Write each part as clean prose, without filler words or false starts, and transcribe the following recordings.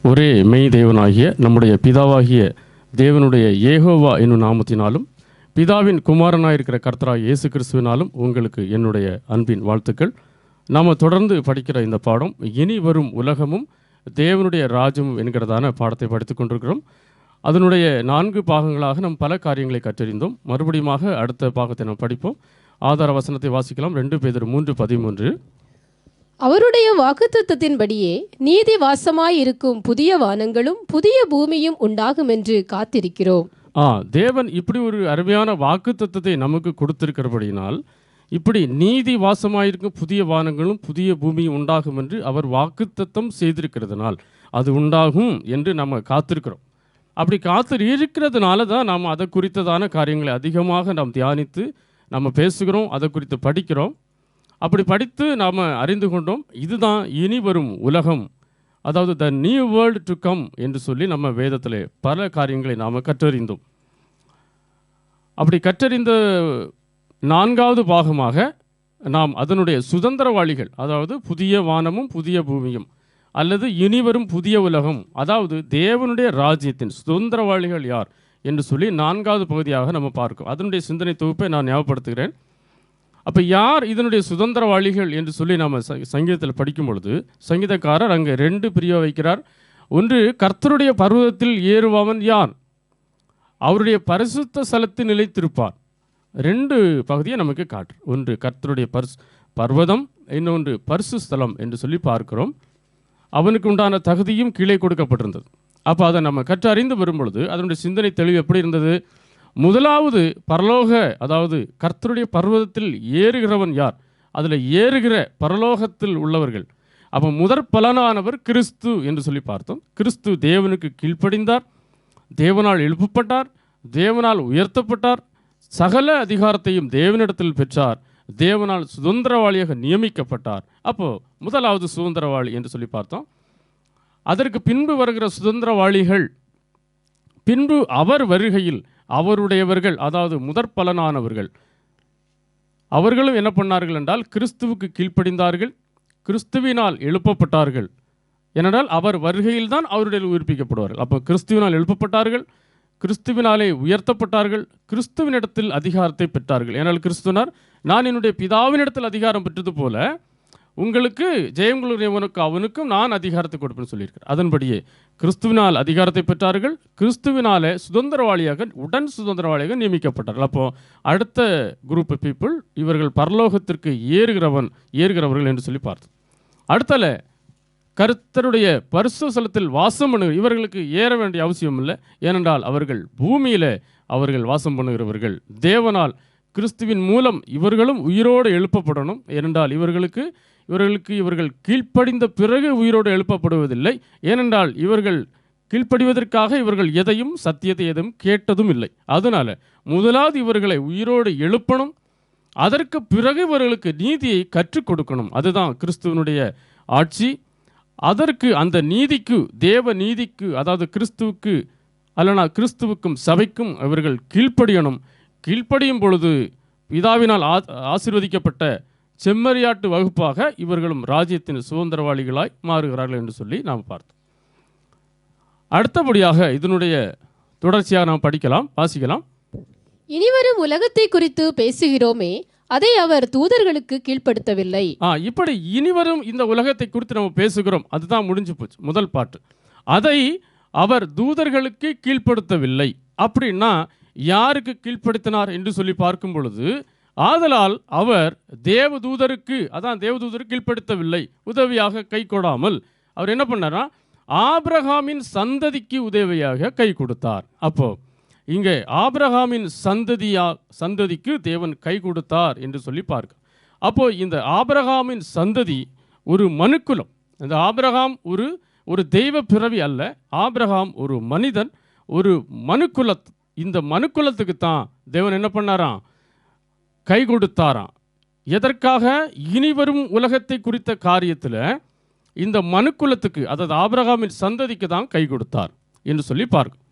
ஒரே மெய் தேவனாகிய நம்முடைய பிதாவாகிய தேவனுடைய ஏகோவா என்னும் நாமத்தினாலும் பிதாவின் குமாரனாயிருக்கிற கர்த்தராகிய இயேசு கிறிஸ்துவினாலும் உங்களுக்கு என்னுடைய அன்பின் வாழ்த்துக்கள். நாம் தொடர்ந்து படிக்கிற இந்த பாடம் இனி வரும் உலகமும் தேவனுடைய ராஜ்யமும் என்கிறதான பாடத்தை படித்து கொண்டிருக்கிறோம். அதனுடைய 4 பாகங்களாக நாம் பல காரியங்களை கற்றறிந்தோம். மறுபடியுமாக அடுத்த பாகத்தை நாம் படிப்போம். ஆதார வசனத்தை வாசிக்கலாம். 2 பேதுரு 3:13. அவருடைய வாக்குத்தத்தத்தின்படியே நீதி வாசமாயிருக்கும் புதிய வானங்களும் புதிய பூமியும் உண்டாகும் என்று காத்திருக்கிறோம். தேவன் இப்படி ஒரு அருமையான வாக்குத்தத்தத்தை நமக்கு கொடுத்திருக்கிறபடியினால் இப்படி நீதி வாசமாயிருக்கும் புதிய வானங்களும் புதிய பூமியும் உண்டாகும் என்று அவர் வாக்குத்தத்தம் செய்திருக்கிறதுனால் அது உண்டாகும் என்று நம்ம காத்திருக்கிறோம். அப்படி இருக்கிறதுனால தான் நாம் அதை குறித்ததான காரியங்களை அதிகமாக நாம் தியானித்து நம்ம பேசுகிறோம், அதை குறித்து படிக்கிறோம். அப்படி படித்து நாம் அறிந்து கொண்டோம். இதுதான் இனி வரும் உலகம், அதாவது the new world to come என்று சொல்லி நம்ம வேதத்தில் பல காரியங்களை நாம் கற்றறிந்தோம். அப்படி கற்றறிந்த 4வது பாகமாக நாம் அதனுடைய சுதந்திரவாளிகள், அதாவது புதிய வானமும் புதிய பூமியும் அல்லது இனிவரும் புதிய உலகம், அதாவது தேவனுடைய ராஜ்யத்தின் சுதந்திரவாளிகள் யார் என்று சொல்லி 4வது பகுதியாக நம்ம பார்க்கிறோம். அதனுடைய சிந்தனை தொகுப்பை நான் ஞாபகப்படுத்துகிறேன். அப்போ யார் இதனுடைய சுதந்திரவாளிகள் என்று சொல்லி நாம் சங்கீதத்தில் படிக்கும் பொழுது சங்கீதக்காரர் அங்கே 2 பிரிவாக வைக்கிறார். ஒன்று, கர்த்தருடைய பர்வதத்தில் ஏறுபவன் யார், அவருடைய பரிசுத்த ஸ்தலத்தில் நிலைத்திருப்பார். 2 பகுதியை நமக்கு காட்டு. ஒன்று கர்த்தருடைய பர்வதம், இன்னொன்று பரிசு ஸ்தலம் என்று சொல்லி பார்க்கிறோம். அவனுக்கு உண்டான தகுதியும் கீழே கொடுக்கப்பட்டிருந்தது. அப்போ அதை நம்ம கற்று அறிந்து வரும் பொழுது அதனுடைய சிந்தனை தெளிவு எப்படி இருந்தது? முதலாவது பரலோக, அதாவது கர்த்தருடைய பர்வதத்தில் ஏறுகிறவன் யார், அதில் ஏறுகிற பரலோகத்தில் உள்ளவர்கள். அப்போ முதற் பலனானவர் கிறிஸ்து என்று சொல்லி பார்த்தோம். கிறிஸ்து தேவனுக்கு கீழ்ப்படிந்தார், தேவனால் எழுப்பப்பட்டார், தேவனால் உயர்த்தப்பட்டார், சகல அதிகாரத்தையும் தேவனிடத்தில் பெற்றார், தேவனால் சுதந்திரவாளியாக நியமிக்கப்பட்டார். அப்போது முதலாவது சுதந்திரவாளி என்று சொல்லி பார்த்தோம். அதற்கு பின்பு வருகிற சுதந்திரவாளிகள், பின்பு அவர் வருகையில் அவருடையவர்கள், அதாவது முதற் பலனானவர்கள், அவர்களும் என்ன பண்ணார்கள் என்றால் கிறிஸ்துவுக்கு கீழ்ப்படிந்தார்கள், கிறிஸ்துவினால் எழுப்பப்பட்டார்கள். ஏனென்றால் அவர் வருகையில் தான் அவருடைய உயிர்ப்பிக்கப்படுவார்கள். அப்போ கிறிஸ்துவினால் எழுப்பப்பட்டார்கள், கிறிஸ்துவினாலே உயர்த்தப்பட்டார்கள், கிறிஸ்துவினிடத்தில் அதிகாரத்தை பெற்றார்கள். ஏனால் கிறிஸ்துவினார், நான் என்னுடைய பிதாவினிடத்தில் அதிகாரம் பெற்றது போல உங்களுக்கு ஜெயங்குழுவனுக்கு அவனுக்கும் நான் அதிகாரத்தை கொடுப்பேன்னு சொல்லியிருக்கிறேன். அதன்படியே கிறிஸ்துவினால் அதிகாரத்தை பெற்றார்கள், கிறிஸ்துவினாலே சுதந்திரவாளியாக, உடன் சுதந்திரவாளியாக நியமிக்கப்பட்டார்கள். அப்போது அடுத்த குரூப் பீப்புள் இவர்கள் பரலோகத்திற்கு ஏறுகிறவர்கள் என்று சொல்லி பார்த்தோம். அடுத்தல கர்த்தருடைய பரிசுத்த ஸ்தலத்தில் வாசம் பண்ணுகிற இவர்களுக்கு ஏற வேண்டிய அவசியம் இல்லை. ஏனென்றால் அவர்கள் பூமியில் அவர்கள் வாசம் பண்ணுகிறவர்கள். தேவனால் கிறிஸ்துவின் மூலம் இவர்களும் உயிரோடு எழுப்பப்படணும். ஏனென்றால் இவர்கள் கீழ்ப்படிந்த பிறகு உயிரோடு எழுப்பப்படுவதில்லை. ஏனென்றால் இவர்கள் கீழ்ப்படிவதற்காக இவர்கள் எதையும் சத்தியத்தை எதுவும் கேட்டதும் இல்லை. அதனால் முதலாவது இவர்களை உயிரோடு எழுப்பணும், அதற்கு பிறகு இவர்களுக்கு நீதியை கற்றுக் கொடுக்கணும். அதுதான் கிறிஸ்துவனுடைய ஆட்சி. அதற்கு அந்த நீதிக்கு, தேவ நீதிக்கு, அதாவது கிறிஸ்துவுக்கு அல்லனா கிறிஸ்துவுக்கும் சபைக்கும் இவர்கள் கீழ்ப்படியணும். கீழ்ப்படியும் பொழுது பிதாவினால் ஆசீர்வதிக்கப்பட்ட செம்மறியாட்டு வகுப்பாக இவர்களும் ராஜ்யத்தின் சுதந்திரவாளிகளாய் மாறுகிறார்கள் என்று சொல்லி நாம் பார்த்தோம். அடுத்தபடியாக இதனுடைய தொடர்ச்சியாக நாம் வாசிக்கலாம். இனிவரும் உலகத்தை குறித்து பேசுகிறோமே, அதை அவர் தூதர்களுக்கு கீழ்ப்படுத்தவில்லை. இப்படி இனிவரும் இந்த உலகத்தை குறித்து நம்ம பேசுகிறோம், அதுதான் முடிஞ்சு போச்சு முதல் பாட்டு. அதை அவர் தூதர்களுக்கு கீழ்ப்படுத்தவில்லை. அப்படின்னா யாருக்கு கீழ்ப்படுத்தினார் என்று சொல்லி பார்க்கும் பொழுது, ஆதலால் அவர் தேவதூதருக்கு கீழ்ப்படுத்தவில்லை, உதவியாக கை கொடாமல் அவர் என்ன பண்ணாரா, ஆபிரகாமின் சந்ததிக்கு உதவியாக கை கொடுத்தார். அப்போ இங்கே ஆபிரகாமின் சந்ததிக்கு தேவன் கை கொடுத்தார் என்று சொல்லி பார்க்க. அப்போ இந்த ஆபிரகாமின் சந்ததி ஒரு மனுக்குலம். இந்த ஆபிரகாம் ஒரு தெய்வ பிறவி அல்ல. ஆபிரகாம் ஒரு மனிதன், ஒரு மனுக்குலத். இந்த மனுக்குலத்துக்கு தான் தேவன் என்ன பண்ணாராம், கை கொடுத்தாராம். எதற்காக? இனிவரும் உலகத்தை குறித்த காரியத்தில் இந்த மனுக்குலத்துக்கு, அதாவது ஆபிரகாமின் சந்ததிக்கு தான் கை கொடுத்தார் என்று சொல்லி பார்க்கும்.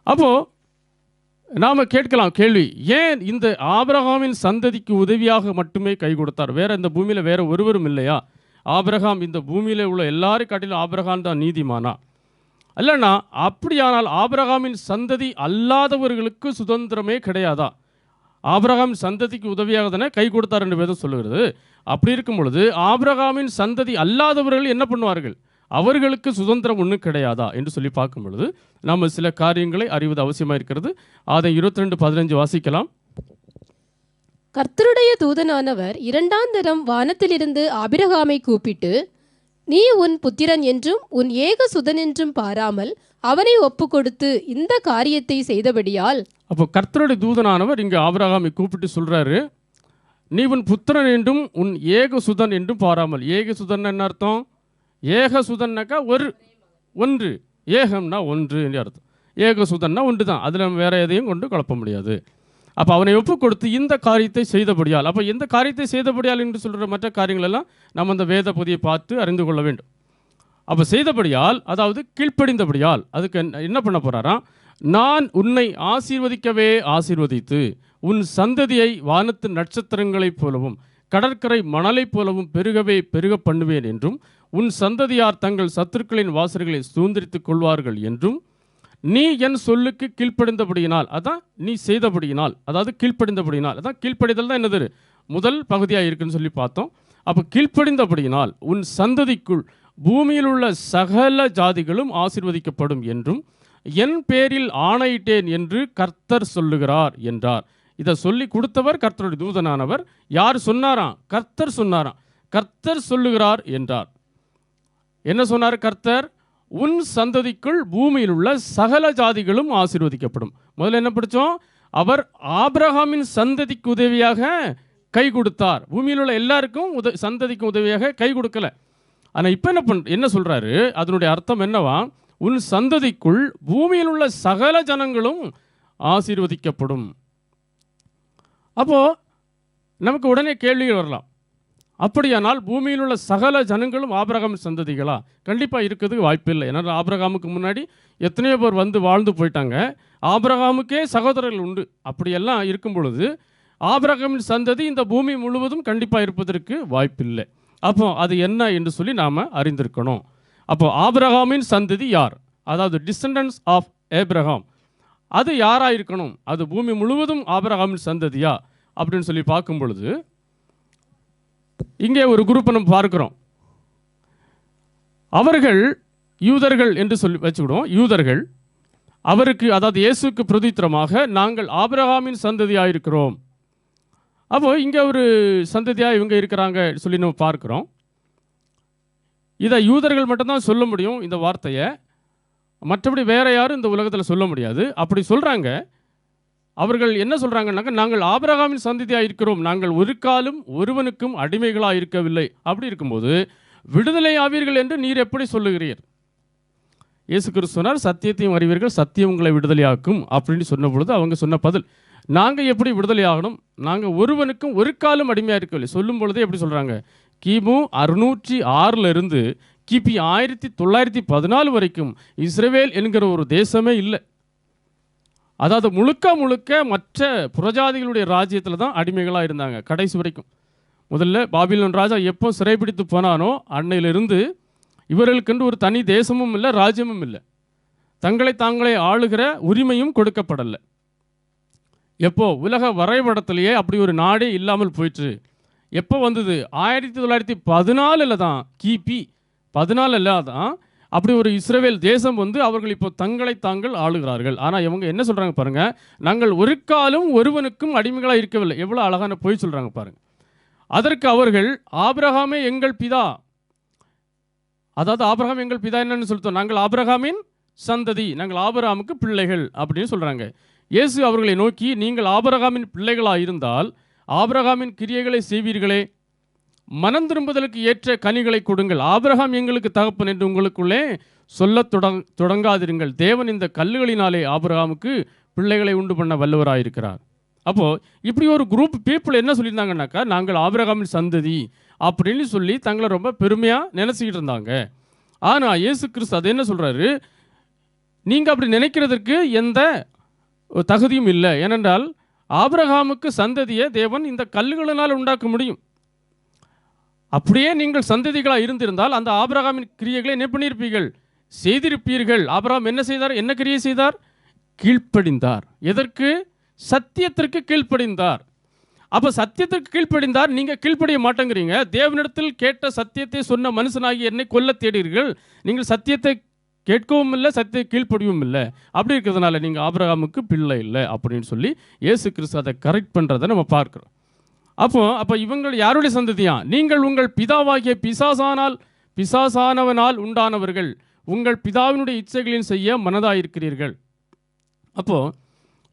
அப்போது நாம் கேட்கலாம் கேள்வி, ஏன் இந்த ஆபிரகாமின் சந்ததிக்கு உதவியாக மட்டுமே கை கொடுத்தார்? வேற இந்த பூமியில் வேற ஒருவரும் இல்லையா? ஆபிரகாம் இந்த பூமியில் உள்ள எல்லாரும் காட்டிலும் ஆபிரகாம் தான் நீதிமானா? இல்லைன்னா அப்படியானால் ஆபிரகாமின் சந்ததி அல்லாதவர்களுக்கு சுதந்திரமே கிடையாதா? ஆபிரகாமின் சந்ததிக்கு உதவியாக தானே கை கொடுத்தார் என்று வேதம் சொல்லுகிறது. அப்படி இருக்கும் பொழுது ஆபிரகாமின் சந்ததி அல்லாதவர்கள் என்ன பண்ணுவார்கள்? அவர்களுக்கு சுதந்திரம் ஒன்றும் கிடையாதா என்று சொல்லி பார்க்கும் பொழுது நாம் சில காரியங்களை அறிவது அவசியமாக இருக்கிறது. அதை 22:15 வாசிக்கலாம். கர்த்தருடைய தூதனானவர் இரண்டாம் தரம் வானத்திலிருந்து ஆபிரகாமை கூப்பிட்டு, நீ உன் புத்திரன் என்றும் உன் ஏக சுதன் என்றும் பாராமல் அவனை ஒப்பு கொடுத்து இந்த காரியத்தை செய்தபடியால். அப்போ கர்த்தருடைய தூதனானவர் இங்கே ஆபிரகாமை கூப்பிட்டு சொல்றாரு, நீ உன் புத்திரன் என்றும் உன் ஏக சுதன் என்றும் பாராமல். ஏக சுதன் என்ன அர்த்தம்? ஏக சுதன்னாக்கா ஒன்று, ஏகம்னா ஒன்று என்று அர்த்தம். ஏக சுதன்னா ஒன்று தான், அதில் வேற எதையும் கொண்டு குழப்ப முடியாது. அப்போ அவனை ஒப்பு கொடுத்து இந்த காரியத்தை செய்தபடியால். அப்போ இந்த காரியத்தை செய்தபடியால் என்று சொல்கிற மற்ற காரியங்களெல்லாம் நம்ம அந்த வேத பொதியை பார்த்து அறிந்து கொள்ள வேண்டும். அப்போ செய்தபடியால், அதாவது கீழ்ப்படிந்தபடியால், அதுக்கு என்ன பண்ண போகிறாராம்? நான் உன்னை ஆசீர்வதிக்கவே ஆசீர்வதித்து உன் சந்ததியை வானத்து நட்சத்திரங்களைப் போலவும் கடற்கரை மணலைப் போலவும் பெருகவே பெருக பண்ணுவேன் என்றும் உன் சந்ததியார் தங்கள் சத்துருக்களின் வாசல்களை சுதந்திரித்துக் கொள்வார்கள் என்றும் நீ என் சொல்லுக்கு கீழ்ப்படிந்தபடியினால், அதான் நீ செய்தபடியினால், அதாவது கீழ்ப்படிந்தபடியினால், அதான் கீழ்ப்படிதல் தான் என்னது முதல் பகுதியாக இருக்குன்னு சொல்லி பார்த்தோம். அப்போ கீழ்ப்படிந்தபடியினால் உன் சந்ததிக்குள் பூமியில் உள்ள சகல ஜாதிகளும் ஆசீர்வதிக்கப்படும் என்றும் என் பேரில் ஆணையிட்டேன் என்று கர்த்தர் சொல்லுகிறார் என்றார். இதை சொல்லி கொடுத்தவர் கர்த்தருடைய தூதனானவர். யார் சொன்னாராம்? கர்த்தர் சொன்னாராம். கர்த்தர் சொல்லுகிறார் என்றார். என்ன சொன்னார் கர்த்தர்? உன் சந்ததிக்குள் பூமியில் உள்ள சகல ஜாதிகளும் ஆசீர்வதிக்கப்படும். முதல்ல என்ன படித்தோம்? அவர் ஆபிரகாமின் சந்ததிக்கு உதவியாக கை கொடுத்தார். பூமியில் உள்ள எல்லாருக்கும் சந்ததிக்கு உதவியாக கை கொடுக்கல. ஆனால் இப்போ என்ன சொல்றாரு? அதனுடைய அர்த்தம் என்னவா? உன் சந்ததிக்குள் பூமியில் உள்ள சகல ஜனங்களும் ஆசீர்வதிக்கப்படும். அப்போ நமக்கு உடனே கேள்விகள் வரலாம். அப்படியானால் பூமியில் உள்ள சகல ஜனங்களும் ஆபிரகாமின் சந்ததிகளா? கண்டிப்பாக இருக்கிறதுக்கு வாய்ப்பு இல்லை. ஏன்னா ஆபிரகாமுக்கு முன்னாடி எத்தனையோ பேர் வந்து வாழ்ந்து போயிட்டாங்க. ஆபிரகாமுக்கே சகோதரர்கள் உண்டு. அப்படியெல்லாம் இருக்கும் பொழுது ஆபிரகாமின் சந்ததி இந்த பூமி முழுவதும் கண்டிப்பாக இருப்பதற்கு வாய்ப்பில்லை. அப்போ அது என்ன என்று சொல்லி நாம் அறிந்திருக்கணும். அப்போ ஆபிரகாமின் சந்ததி யார்? அதாவது டிசெண்டன்ஸ் ஆஃப் ஏப்ரஹாம், அது யாராக இருக்கணும்? அது பூமி முழுவதும் ஆபிரகாமின் சந்ததியா அப்படின்னு சொல்லி பார்க்கும் பொழுது இங்கே ஒரு குரூப்பை நம்ம பார்க்கிறோம். அவர்கள் யூதர்கள் என்று சொல்லி வச்சுக்கிடுவோம். யூதர்கள் அவருக்கு, அதாவது இயேசுக்கு பிரதித்திரமாக நாங்கள் ஆபிரகாமின் சந்ததியாக இருக்கிறோம். அப்போ இங்கே ஒரு சந்ததியாக இவங்க இருக்கிறாங்க சொல்லி நம்ம பார்க்குறோம். இதை யூதர்கள் மட்டும்தான் சொல்ல முடியும் இந்த வார்த்தையை. மற்றபடி வேற யாரும் இந்த உலகத்தில் சொல்ல முடியாது. அப்படி சொல்கிறாங்க. அவர்கள் என்ன சொல்கிறாங்கன்னாக்க, நாங்கள் ஆபிரகாமின் சந்ததியாக இருக்கிறோம், நாங்கள் ஒரு காலம் ஒருவனுக்கும் அடிமைகளாக இருக்கவில்லை. அப்படி இருக்கும்போது விடுதலை ஆவீர்கள் என்று நீர் எப்படி சொல்லுகிறீர்? இயேசு கிறிஸ்து சொன்னார், சத்தியத்தையும் அறிவீர்கள், சத்தியம் உங்களை விடுதலையாக்கும் அப்படின்னு சொன்ன பொழுது அவங்க சொன்ன பதில், நாங்கள் எப்படி விடுதலை ஆகணும்? நாங்கள் ஒருவனுக்கும் ஒரு காலம் அடிமையாக இருக்கவில்லை. சொல்லும் பொழுதே எப்படி சொல்கிறாங்க? கிமு 606 கிபி 1914 வரைக்கும் இஸ்ரவேல் என்கிற ஒரு தேசமே இல்லை. அதாவது முழுக்க முழுக்க மற்ற புறஜாதிகளுடைய ராஜ்யத்தில் தான் அடிமைகளாக இருந்தாங்க கடைசி வரைக்கும். முதல்ல பாபிலோன் ராஜா எப்போ சிறைப்பிடித்து போனானோ அன்னையிலிருந்து இவர்களுக்கென்று ஒரு தனி தேசமும் இல்லை, ராஜ்யமும் இல்லை. தங்களை தாங்களே ஆளுகிற உரிமையும் கொடுக்கப்படலை. எப்போ உலக வரைபடத்திலேயே அப்படி ஒரு நாடே இல்லாமல் போயிட்டு எப்போ வந்தது? 1914 தான், கிபி 14 தான் அப்படி ஒரு இஸ்ரவேல் தேசம் வந்து அவர்கள் இப்போ தங்களை தாங்கள் ஆளுகிறார்கள். ஆனால் இவங்க என்ன சொல்கிறாங்க பாருங்க, நாங்கள் ஒரு காலம் ஒருவனுக்கும் அடிமைகளாக இருக்கவில்லை. எவ்வளோ அழகான பொய் சொல்கிறாங்க பாருங்க. அதற்கு அவர்கள், ஆபிரகாமே எங்கள் பிதா, அதாவது ஆபிரகாம் எங்கள் பிதா என்னன்னு சொல்லிட்டோம், நாங்கள் ஆபிரகாமின் சந்ததி, நாங்கள் ஆபிரகாமுக்கு பிள்ளைகள் அப்படின்னு சொல்கிறாங்க. இயேசு அவர்களை நோக்கி, நீங்கள் ஆபிரகாமின் பிள்ளைகளாக இருந்தால் ஆபிரகாமின் கிரியைகளை செய்வீர்களே, மனம் திரும்புதலுக்கு ஏற்ற கனிகளை கொடுங்கள், ஆபிரகாம் எங்களுக்கு தகப்பன் என்று உங்களுக்குள்ளே சொல்ல தொடங்காதிருங்கள், தேவன் இந்த கல்லுகளினாலே ஆபிரகாமுக்கு பிள்ளைகளை உண்டு பண்ண வல்லவராயிருக்கிறார். அப்போது இப்படி ஒரு குரூப் பீப்புள் என்ன சொல்லியிருந்தாங்கன்னாக்கா, நாங்கள் ஆபிரகாமின் சந்ததி அப்படின்னு சொல்லி தங்களை ரொம்ப பெருமையாக நினச்சிக்கிட்டு இருந்தாங்க. ஆனால் இயேசு கிறிஸ்து அது என்ன சொல்கிறாரு, நீங்கள் அப்படி நினைக்கிறதுக்கு எந்த தகுதியும் இல்லை. ஏனென்றால் ஆபிரகாமுக்கு சந்ததியை தேவன் இந்த கல்லுகளினால் உண்டாக்க முடியும். அப்படியே நீங்கள் சந்ததிகளாக இருந்திருந்தால் அந்த ஆபிரகாமின் கிரியைகளை என்ன பண்ணியிருப்பீர்கள்? செய்திருப்பீர்கள். ஆபிரகாம் என்ன செய்தார்? என்ன கிரியை செய்தார்? கீழ்ப்படிந்தார். எதற்கு? சத்தியத்திற்கு கீழ்ப்படிந்தார். அப்போ சத்தியத்திற்கு கீழ்ப்படிந்தார். நீங்கள் கீழ்ப்படிய மாட்டேங்கிறீங்க. தேவனிடத்தில் கேட்ட சத்தியத்தை சொன்ன மனுஷனாகி என்னை கொல்ல தேடுகிறீர்கள். நீங்கள் சத்தியத்தை கேட்கவும் இல்லை, சத்தியத்தை கீழ்ப்படியவும் இல்லை. அப்படி இருக்கிறதுனால நீங்கள் ஆபிரகாமுக்கு பிள்ளை இல்லை அப்படின்னு சொல்லி இயேசு கிறிஸ்து அதை கரெக்ட் பண்ணுறதை நம்ம பார்க்குறோம். அப்போ இவங்கள் யாருடைய சந்ததியா? நீங்கள் உங்கள் பிதாவாகிய பிசாசானவனால் உண்டானவர்கள், உங்கள் பிதாவினுடைய இச்சைகளின் செய்ய மனதாயிருக்கிறீர்கள். அப்போது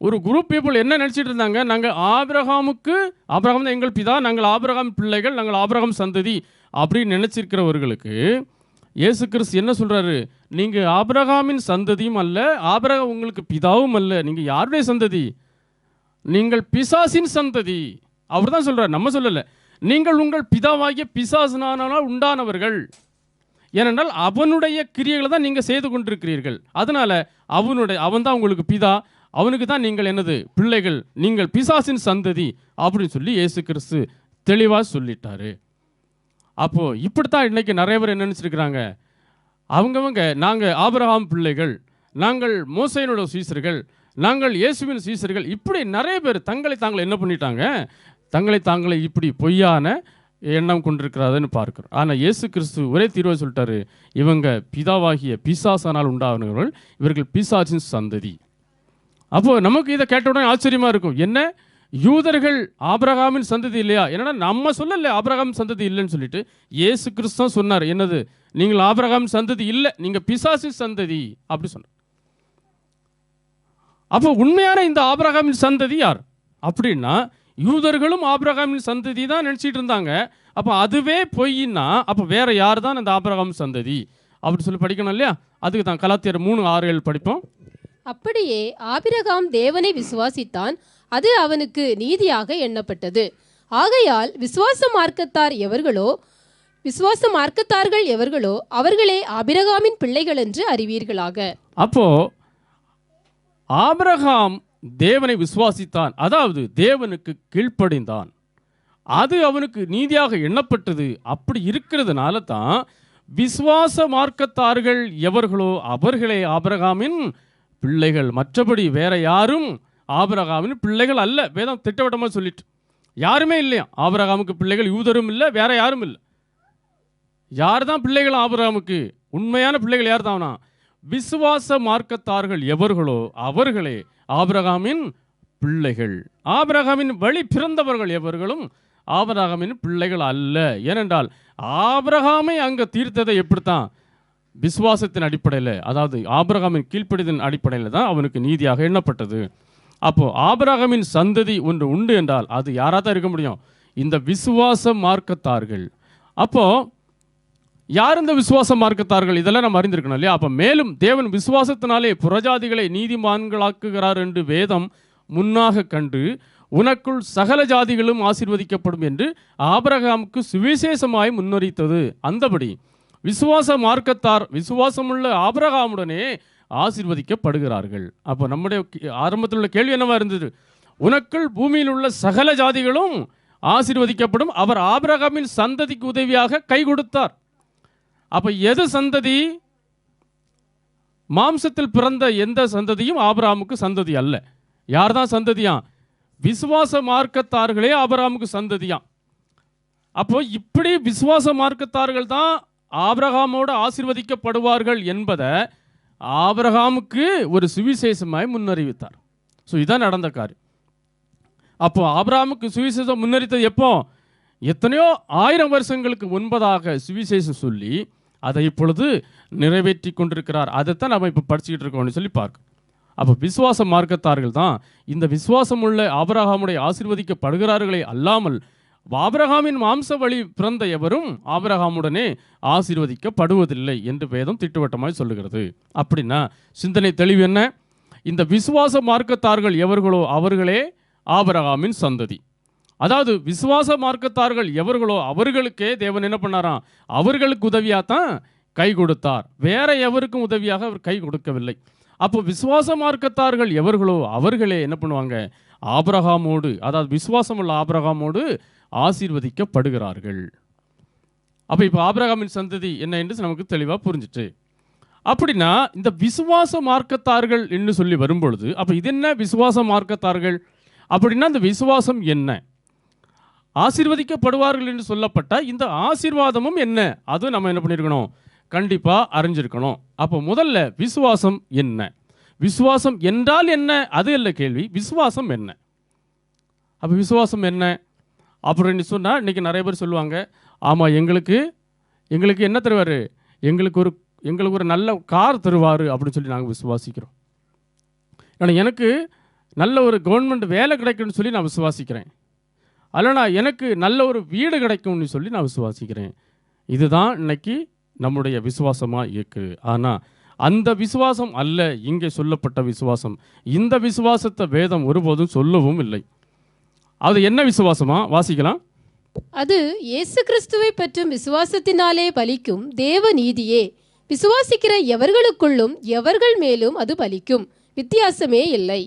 ஒரு குரூப் பீப்புள் என்ன நினச்சிட்டு இருந்தாங்க? நாங்கள் ஆபிரகாம் தான் எங்கள் பிதா, நாங்கள் ஆபிரகாம் பிள்ளைகள், நாங்கள் ஆபிரகாம் சந்ததி அப்படின்னு நினச்சிருக்கிறவர்களுக்கு இயேசு கிறிஸ்து என்ன சொல்கிறாரு? நீங்கள் ஆபிரகாமின் சந்ததியும் அல்ல, ஆபிரகாம் உங்களுக்கு பிதாவும் அல்ல. நீங்கள் யாருடைய சந்ததி? நீங்கள் பிசாசின் சந்ததி. அவர் தான் சொல்கிறார், நம்ம சொல்லலை. நீங்கள் உங்கள் பிதாவாகிய பிசாசினால் உண்டானவர்கள். ஏனென்றால் அவனுடைய கிரியைகளை தான் நீங்கள் செய்து கொண்டிருக்கிறீர்கள். அதனால் அவன் தான் உங்களுக்கு பிதா, அவனுக்கு தான் நீங்கள் என்னது? பிள்ளைகள். நீங்கள் பிசாசின் சந்ததி அப்படின்னு சொல்லி இயேசு கிறிஸ்து தெளிவாக சொல்லிட்டாரு. அப்போது இப்படித்தான் இன்றைக்கி நிறைய பேர் என்ன நினச்சிருக்கிறாங்க? அவங்கவங்க நாங்கள் ஆபிரகாம் பிள்ளைகள், நாங்கள் மோசேயினோட சீசர்கள், நாங்கள் இயேசுவின் சீசர்கள், இப்படி நிறைய பேர் தங்களை என்ன பண்ணிட்டாங்க? தங்களை இப்படி பொய்யான எண்ணம் கொண்டிருக்கிறாதுன்னு பார்க்குறோம். ஆனால் இயேசு கிறிஸ்து ஒரே தீர்வை சொல்லிட்டாரு, இவங்க பிதாவாகிய பிசாசானால் உண்டானவர்கள், இவர்கள் பிசாசின் சந்ததி. அப்போது நமக்கு இதை கேட்ட உடனே ஆச்சரியமாக இருக்கும். என்ன, யூதர்கள் ஆபிரகாமின் சந்ததி இல்லையா? ஏன்னா நம்ம சொல்லலை ஆபிரகாம் சந்ததி இல்லைன்னு சொல்லிட்டு இயேசு கிறிஸ்து சொன்னார், என்னது? நீங்கள் ஆபிரகாம் சந்ததி இல்லை, நீங்கள் பிசாசின் சந்ததி அப்படி சொன்னார். அப்போ உண்மையான இந்த ஆபிரகாமின் சந்ததி யார் அப்படின்னா, யூதர்களும் ஆபிரகாமின் சந்ததி தான் நினச்சிட்டு இருந்தாங்க. அப்போ அதுவே பொய்னா அப்போ வேற யார் தான் அந்த ஆபிரகாம் சந்ததி அப்படி சொல்லி படிக்கணும் இல்லையா? அதுக்கு தான் கலாத்தியர் 3:6-7 படிப்போம். அப்படியே ஆபிரகாம் தேவனை விசுவாசித்தான், அது அவனுக்கு நீதியாக எண்ணப்பட்டது. ஆகையால் விசுவாச மார்க்கத்தார்கள் எவர்களோ அவர்களே ஆபிரகாமின் பிள்ளைகள் என்று அறிவீர்களாக. அப்போ ஆபிரகாம் தேவனை விசுவாசித்தான், அதாவது தேவனுக்கு கீழ்ப்படிந்தான், அது அவனுக்கு நீதியாக எண்ணப்பட்டது. அப்படி இருக்கிறதுனால தான் விசுவாச மார்க்கத்தார்கள் எவர்களோ அவர்களே ஆபிரகாமின் பிள்ளைகள். மற்றபடி வேற யாரும் ஆபிரகாமின் பிள்ளைகள் அல்ல. வேதம் திட்டவட்டமாக சொல்லிட்டு யாருமே இல்லையா ஆபிரகாமுக்கு பிள்ளைகள்? யூதரும் இல்லை, வேற யாரும் இல்லை. யார் தான் பிள்ளைகள் ஆபிரகாமுக்கு? உண்மையான பிள்ளைகள் யார் தானா? விசுவாச மார்க்கத்தார்கள் எவர்களோ அவர்களே ஆபிரகாமின் பிள்ளைகள். ஆபிரகாமின் வழி பிறந்தவர்கள் எவர்களும் ஆபிரகாமின் பிள்ளைகள் அல்ல. ஏனென்றால் ஆபிரகாமை அங்கே தீர்த்ததை எப்படித்தான்? விசுவாசத்தின் அடிப்படையில், அதாவது ஆபிரகாமின் கீழ்ப்படிதலின் அடிப்படையில் தான் அவனுக்கு நீதியாக எண்ணப்பட்டது. அப்போது ஆபிரகாமின் சந்ததி ஒன்று உண்டு என்றால் அது யாராக தான் இருக்க முடியும்? இந்த விசுவாச மார்க்கத்தார்கள். அப்போது யார் இந்த விசுவாச மார்க்கத்தார்கள்? இதெல்லாம் நம்ம அறிந்திருக்கணும் இல்லையா? அப்போ மேலும் தேவன் விசுவாசத்தினாலே புறஜாதிகளை நீதிமான்களாக்குகிறார் என்று வேதம் முன்னாக கண்டு உனக்குள் சகல ஜாதிகளும் ஆசீர்வதிக்கப்படும் என்று ஆபிரகாமுக்கு சுவிசேஷமாய் முன்னறித்தது. அந்தபடி விசுவாச மார்க்கத்தார் விசுவாசமுள்ள ஆபிரகாமுடனே ஆசீர்வதிக்கப்படுகிறார்கள். அப்போ நம்முடைய ஆரம்பத்தில் உள்ள கேள்வி என்னவா இருந்தது? உனக்குள் பூமியில் உள்ள சகல ஜாதிகளும் ஆசீர்வதிக்கப்படும், அவர் ஆபிரகாமின் சந்ததிக்கு உதவியாக கை கொடுத்தார். அப்போ எது சந்ததி? மாம்சத்தில் பிறந்த எந்த சந்ததியும் ஆபிரகாமுக்கு சந்ததி அல்ல. யார் தான் சந்ததியா? விசுவாச மார்க்கத்தார்களே ஆபிரகாமுக்கு சந்ததியா. அப்போ இப்படி விசுவாச மார்க்கத்தார்கள் தான் ஆபிரகாமோடு ஆசீர்வதிக்கப்படுவார்கள் என்பதை ஆபிரகாமுக்கு ஒரு சுவிசேஷமாய் முன்னறிவித்தார். ஸோ இதான் நடந்த காரியம். அப்போ ஆபிரகாமுக்கு சுவிசேஷம் முன்னறித்தது எப்போ? எத்தனையோ 1000 வருஷங்களுக்கு முன்பதாக சுவிசேஷம் சொல்லி அதை இப்பொழுது நிறைவேற்றி கொண்டிருக்கிறார். அதைத்தான் நம்ம இப்போ படிச்சுக்கிட்டு இருக்கோம்னு சொல்லி பார்க்கணும். அப்போ விசுவாச மார்க்கத்தார்கள் தான் இந்த விசுவாசம் உள்ள ஆபிரகாமுடைய ஆசீர்வதிக்கப்படுகிறார்களே அல்லாமல் ஆபிரகாமின் மாம்ச வழி பிறந்த எவரும் ஆபிரகாமுடனே ஆசீர்வதிக்கப்படுவதில்லை என்று வேதம் திட்டவட்டமாய் சொல்லுகிறது. அப்படின்னா சிந்தனை தெளிவு என்ன? இந்த விசுவாச மார்க்கத்தார்கள் எவர்களோ அவர்களே ஆபிரகாமின் சந்ததி. அதாவது விசுவாச மார்க்கத்தார்கள் எவர்களோ அவர்களுக்கே தேவன் என்ன பண்ணாராம்? அவர்களுக்கு உதவியாக தான் கை கொடுத்தார், வேற எவருக்கும் உதவியாக அவர் கை கொடுக்கவில்லை. அப்போ விசுவாச மார்க்கத்தார்கள் எவர்களோ அவர்களே என்ன பண்ணுவாங்க? ஆபிரகாமோடு, அதாவது விசுவாசம் உள்ள ஆபிரகாமோடு ஆசீர்வதிக்கப்படுகிறார்கள். அப்போ இப்போ ஆபிரகாமின் சந்ததி என்ன என்று நமக்கு தெளிவாக புரிஞ்சிட்டு. அப்படின்னா இந்த விசுவாச மார்க்கத்தார்கள் என்று சொல்லி வரும்பொழுது, அப்போ இது என்ன விசுவாச மார்க்கத்தார்கள் அப்படின்னா இந்த விசுவாசம் என்ன? ஆசீர்வதிக்கப்படுவார்கள் என்று சொல்லப்பட்ட இந்த ஆசீர்வாதமும் என்ன? அதுவும் நம்ம என்ன பண்ணியிருக்கணும், கண்டிப்பாக அறிஞ்சிருக்கணும். அப்போ முதல்ல விசுவாசம் என்ன, விசுவாசம் என்றால் என்ன, அது அல்ல கேள்வி, விசுவாசம் என்ன. அப்போ விசுவாசம் என்ன அப்படின்னு சொன்னால் இன்றைக்கி நிறைய பேர் சொல்லுவாங்க, ஆமாம் எங்களுக்கு என்ன தருவார், எங்களுக்கு ஒரு நல்ல கார் தருவார் அப்படின்னு சொல்லி நாங்கள் விசுவாசிக்கிறோம். ஆனால் எனக்கு நல்ல ஒரு கவர்மெண்ட் வேலை கிடைக்கும்னு சொல்லி நான் விசுவாசிக்கிறேன், அல்லனா எனக்கு நல்ல ஒரு வீடு கிடைக்கும்னு சொல்லி நான் விசுவாசிக்கிறேன். இதுதான் இன்னைக்கு நம்முடைய விசுவாசமாக இருக்குது. ஆனால் அந்த விசுவாசம் அல்ல இங்கே சொல்லப்பட்ட விசுவாசம். இந்த விசுவாசத்தை வேதம் ஒருபோதும் சொல்லவும் இல்லை. அது என்ன விசுவாசமா? வாசிக்கலாம். அது இயேசு கிறிஸ்துவை பற்றும் விசுவாசத்தினாலே பலிக்கும் தேவ நீதியே. விசுவாசிக்கிற எவர்களுக்குள்ளும் எவர்கள் மேலும் அது பலிக்கும், வித்தியாசமே இல்லை.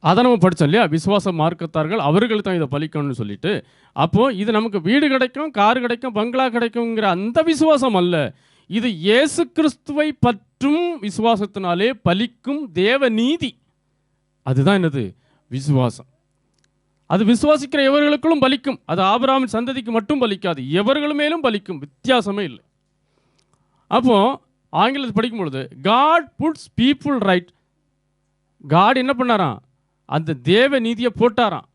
அதை நம்ம படித்தோம் இல்லையா? விசுவாச மார்க்கத்தார்கள் அவர்களுக்கு தான் இதை பலிக்கணும்னு சொல்லிட்டு. அப்போது இது நமக்கு வீடு கிடைக்கும், கார் கிடைக்கும், பங்களா கிடைக்குங்கிற அந்த விசுவாசம் அல்ல. இது இயேசு கிறிஸ்துவை பற்றும் விசுவாசத்தினாலே பலிக்கும் தேவ நீதி. அதுதான் என்னது? விசுவாசம். அது விசுவாசிக்கிற எவர்களுக்கும் பலிக்கும். அது ஆபிரகாமின் சந்ததிக்கு மட்டும் பலிக்காது, எவர்கள் மேலும் பலிக்கும், வித்தியாசமே இல்லை. அப்போது ஆங்கிலத்தில் படிக்கும் பொழுது God puts people right. God என்ன பண்ணாராம்? அந்த தேவ நீதியை போட்டாராம்.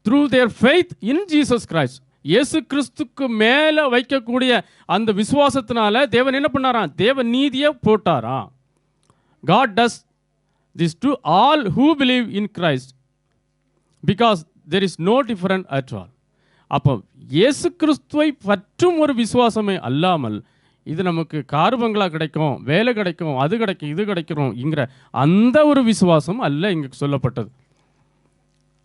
Through their faith in Jesus Christ. இயேசு கிறிஸ்துக்கு மேலே வைக்கக்கூடிய அந்த விசுவாசத்தினால தேவன் என்ன பண்ணாராம்? தேவ நீதியை போட்டாராம். God does this to all who believe in Christ because there is no different at all. அப்போ இயேசு கிறிஸ்துவை பற்றும் ஒரு விசுவாசமே அல்லாமல் இது நமக்கு கார் பங்களா கிடைக்கும், வேலை கிடைக்கும், அது கிடைக்கும், இது கிடைக்கிறோங்கிற அந்த ஒரு விசுவாசம் அல்ல இங்கே சொல்லப்பட்டது.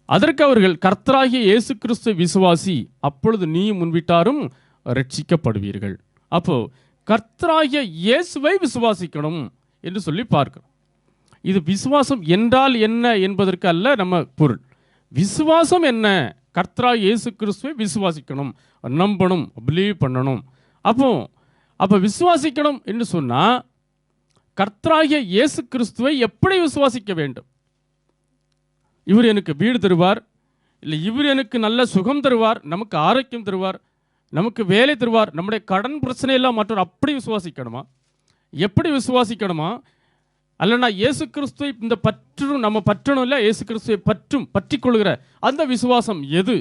அதற்கு அவர்கள் கர்த்தராகிய இயேசு கிறிஸ்து விசுவாசி, அப்பொழுது நீ முன்விட்டாரும் ரட்சிக்கப்படுவீர்கள். அப்போது கர்த்தராகிய இயேசுவை விசுவாசிக்கணும் என்று சொல்லி பார்க்கிறோம். இது விசுவாசம் என்றால் என்ன என்பதற்கு அல்ல நம்ம பொருள். விசுவாசம் என்ன? கர்த்தராகிய இயேசு கிறிஸ்துவை விசுவாசிக்கணும், நம்பணும், பிலீவ் பண்ணணும். அப்போ விசுவாசிக்கணும் என்று சொன்னால் கர்த்தராகிய இயேசு கிறிஸ்துவை எப்படி விசுவாசிக்க வேண்டும்? இவர் எனக்கு வீடு தருவார், இல்லை இவர் எனக்கு நல்ல சுகம் தருவார், நமக்கு ஆரோக்கியம் தருவார், நமக்கு வேலை தருவார், நம்முடைய கடன் பிரச்சனையெல்லாம் மற்றவர், அப்படி விசுவாசிக்கணுமா? எப்படி விசுவாசிக்கணுமா? அல்லனா இயேசு கிறிஸ்துவை இந்த நம்ம பற்றணும் இல்லை, இயேசு கிறிஸ்துவை பற்றி கொள்கிற அந்த விசுவாசம் எது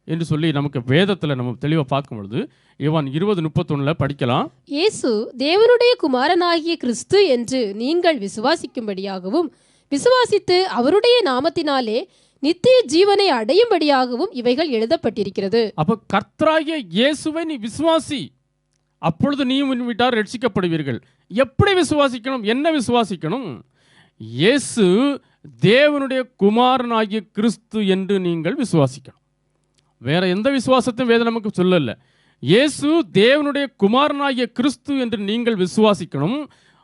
என்று சொல்லி நமக்கு வேதத்தில் நம்ம தெளிவாக பார்க்கும் பொழுது யோவான் 20:31 படிக்கலாம். இயேசு தேவனுடைய குமாரனாகிய கிறிஸ்து என்று நீங்கள் விசுவாசிக்கும்படியாகவும் விசுவாசித்து அவருடைய நாமத்தினாலே நித்திய ஜீவனை அடையும்படியாகவும் இவைகள் எழுதப்பட்டிருக்கிறது. அப்போ கர்த்தராகிய இயேசுவை நீ விசுவாசி, அப்பொழுது நீயும் விட்டார் ரட்சிக்கப்படுவீர்கள். எப்படி விசுவாசிக்கணும்? என்ன விசுவாசிக்கணும்? இயேசு தேவனுடைய குமாரனாகிய கிறிஸ்து என்று நீங்கள் விசுவாசிக்கணும். வேற எந்த விசுவாசத்தையும் வேதம் நமக்கு சொல்லல. இயேசு தேவனுடைய குமாரனாகிய கிறிஸ்து என்று நீங்கள் விசுவாசிக்கணும்.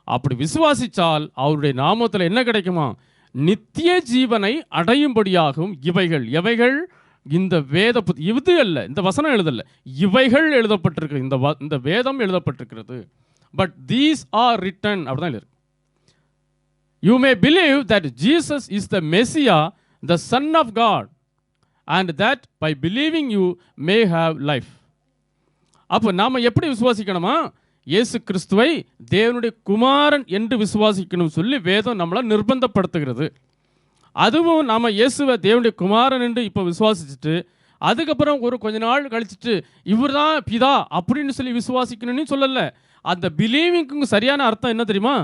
அப்படி விசுவாசித்தால் அவருடைய நாமத்தில் என்ன கிடைக்குமா? நித்திய ஜீவனை அடையும்படியாகவும் எவைகள் இந்த வேத இது அல்ல, இந்த வசனம் எழுதல்ல, இவைகள் எழுதப்பட்டிருக்கு, இந்த வேதம் எழுதப்பட்டிருக்கிறது. பட் தீஸ் ஆர் ரிட்டன், அப்படிதான் இருக்கு. You may believe that Jesus is the Messiah, the son of God, and that by believing you may have life. அப்போ நாம் எப்படி விசுவாசிக்கணுமா? இயேசு கிறிஸ்துவை தேவனுடைய குமாரன் என்று விசுவாசிக்கணும் சொல்லி வேதம் நம்மளை நிர்பந்தப்படுத்துகிறது. அதுவும் நாம் இயேசுவை தேவனுடைய குமாரன் என்று இப்போ விசுவாசிச்சுட்டு அதுக்கப்புறம் ஒரு கொஞ்ச நாள் கழிச்சுட்டு இவர் தான் பிதா அப்படின்னு சொல்லி விசுவாசிக்கணும்னு சொல்லலை. அந்த பிலீவிங்க்கு சரியான அர்த்தம் என்ன தெரியுமா?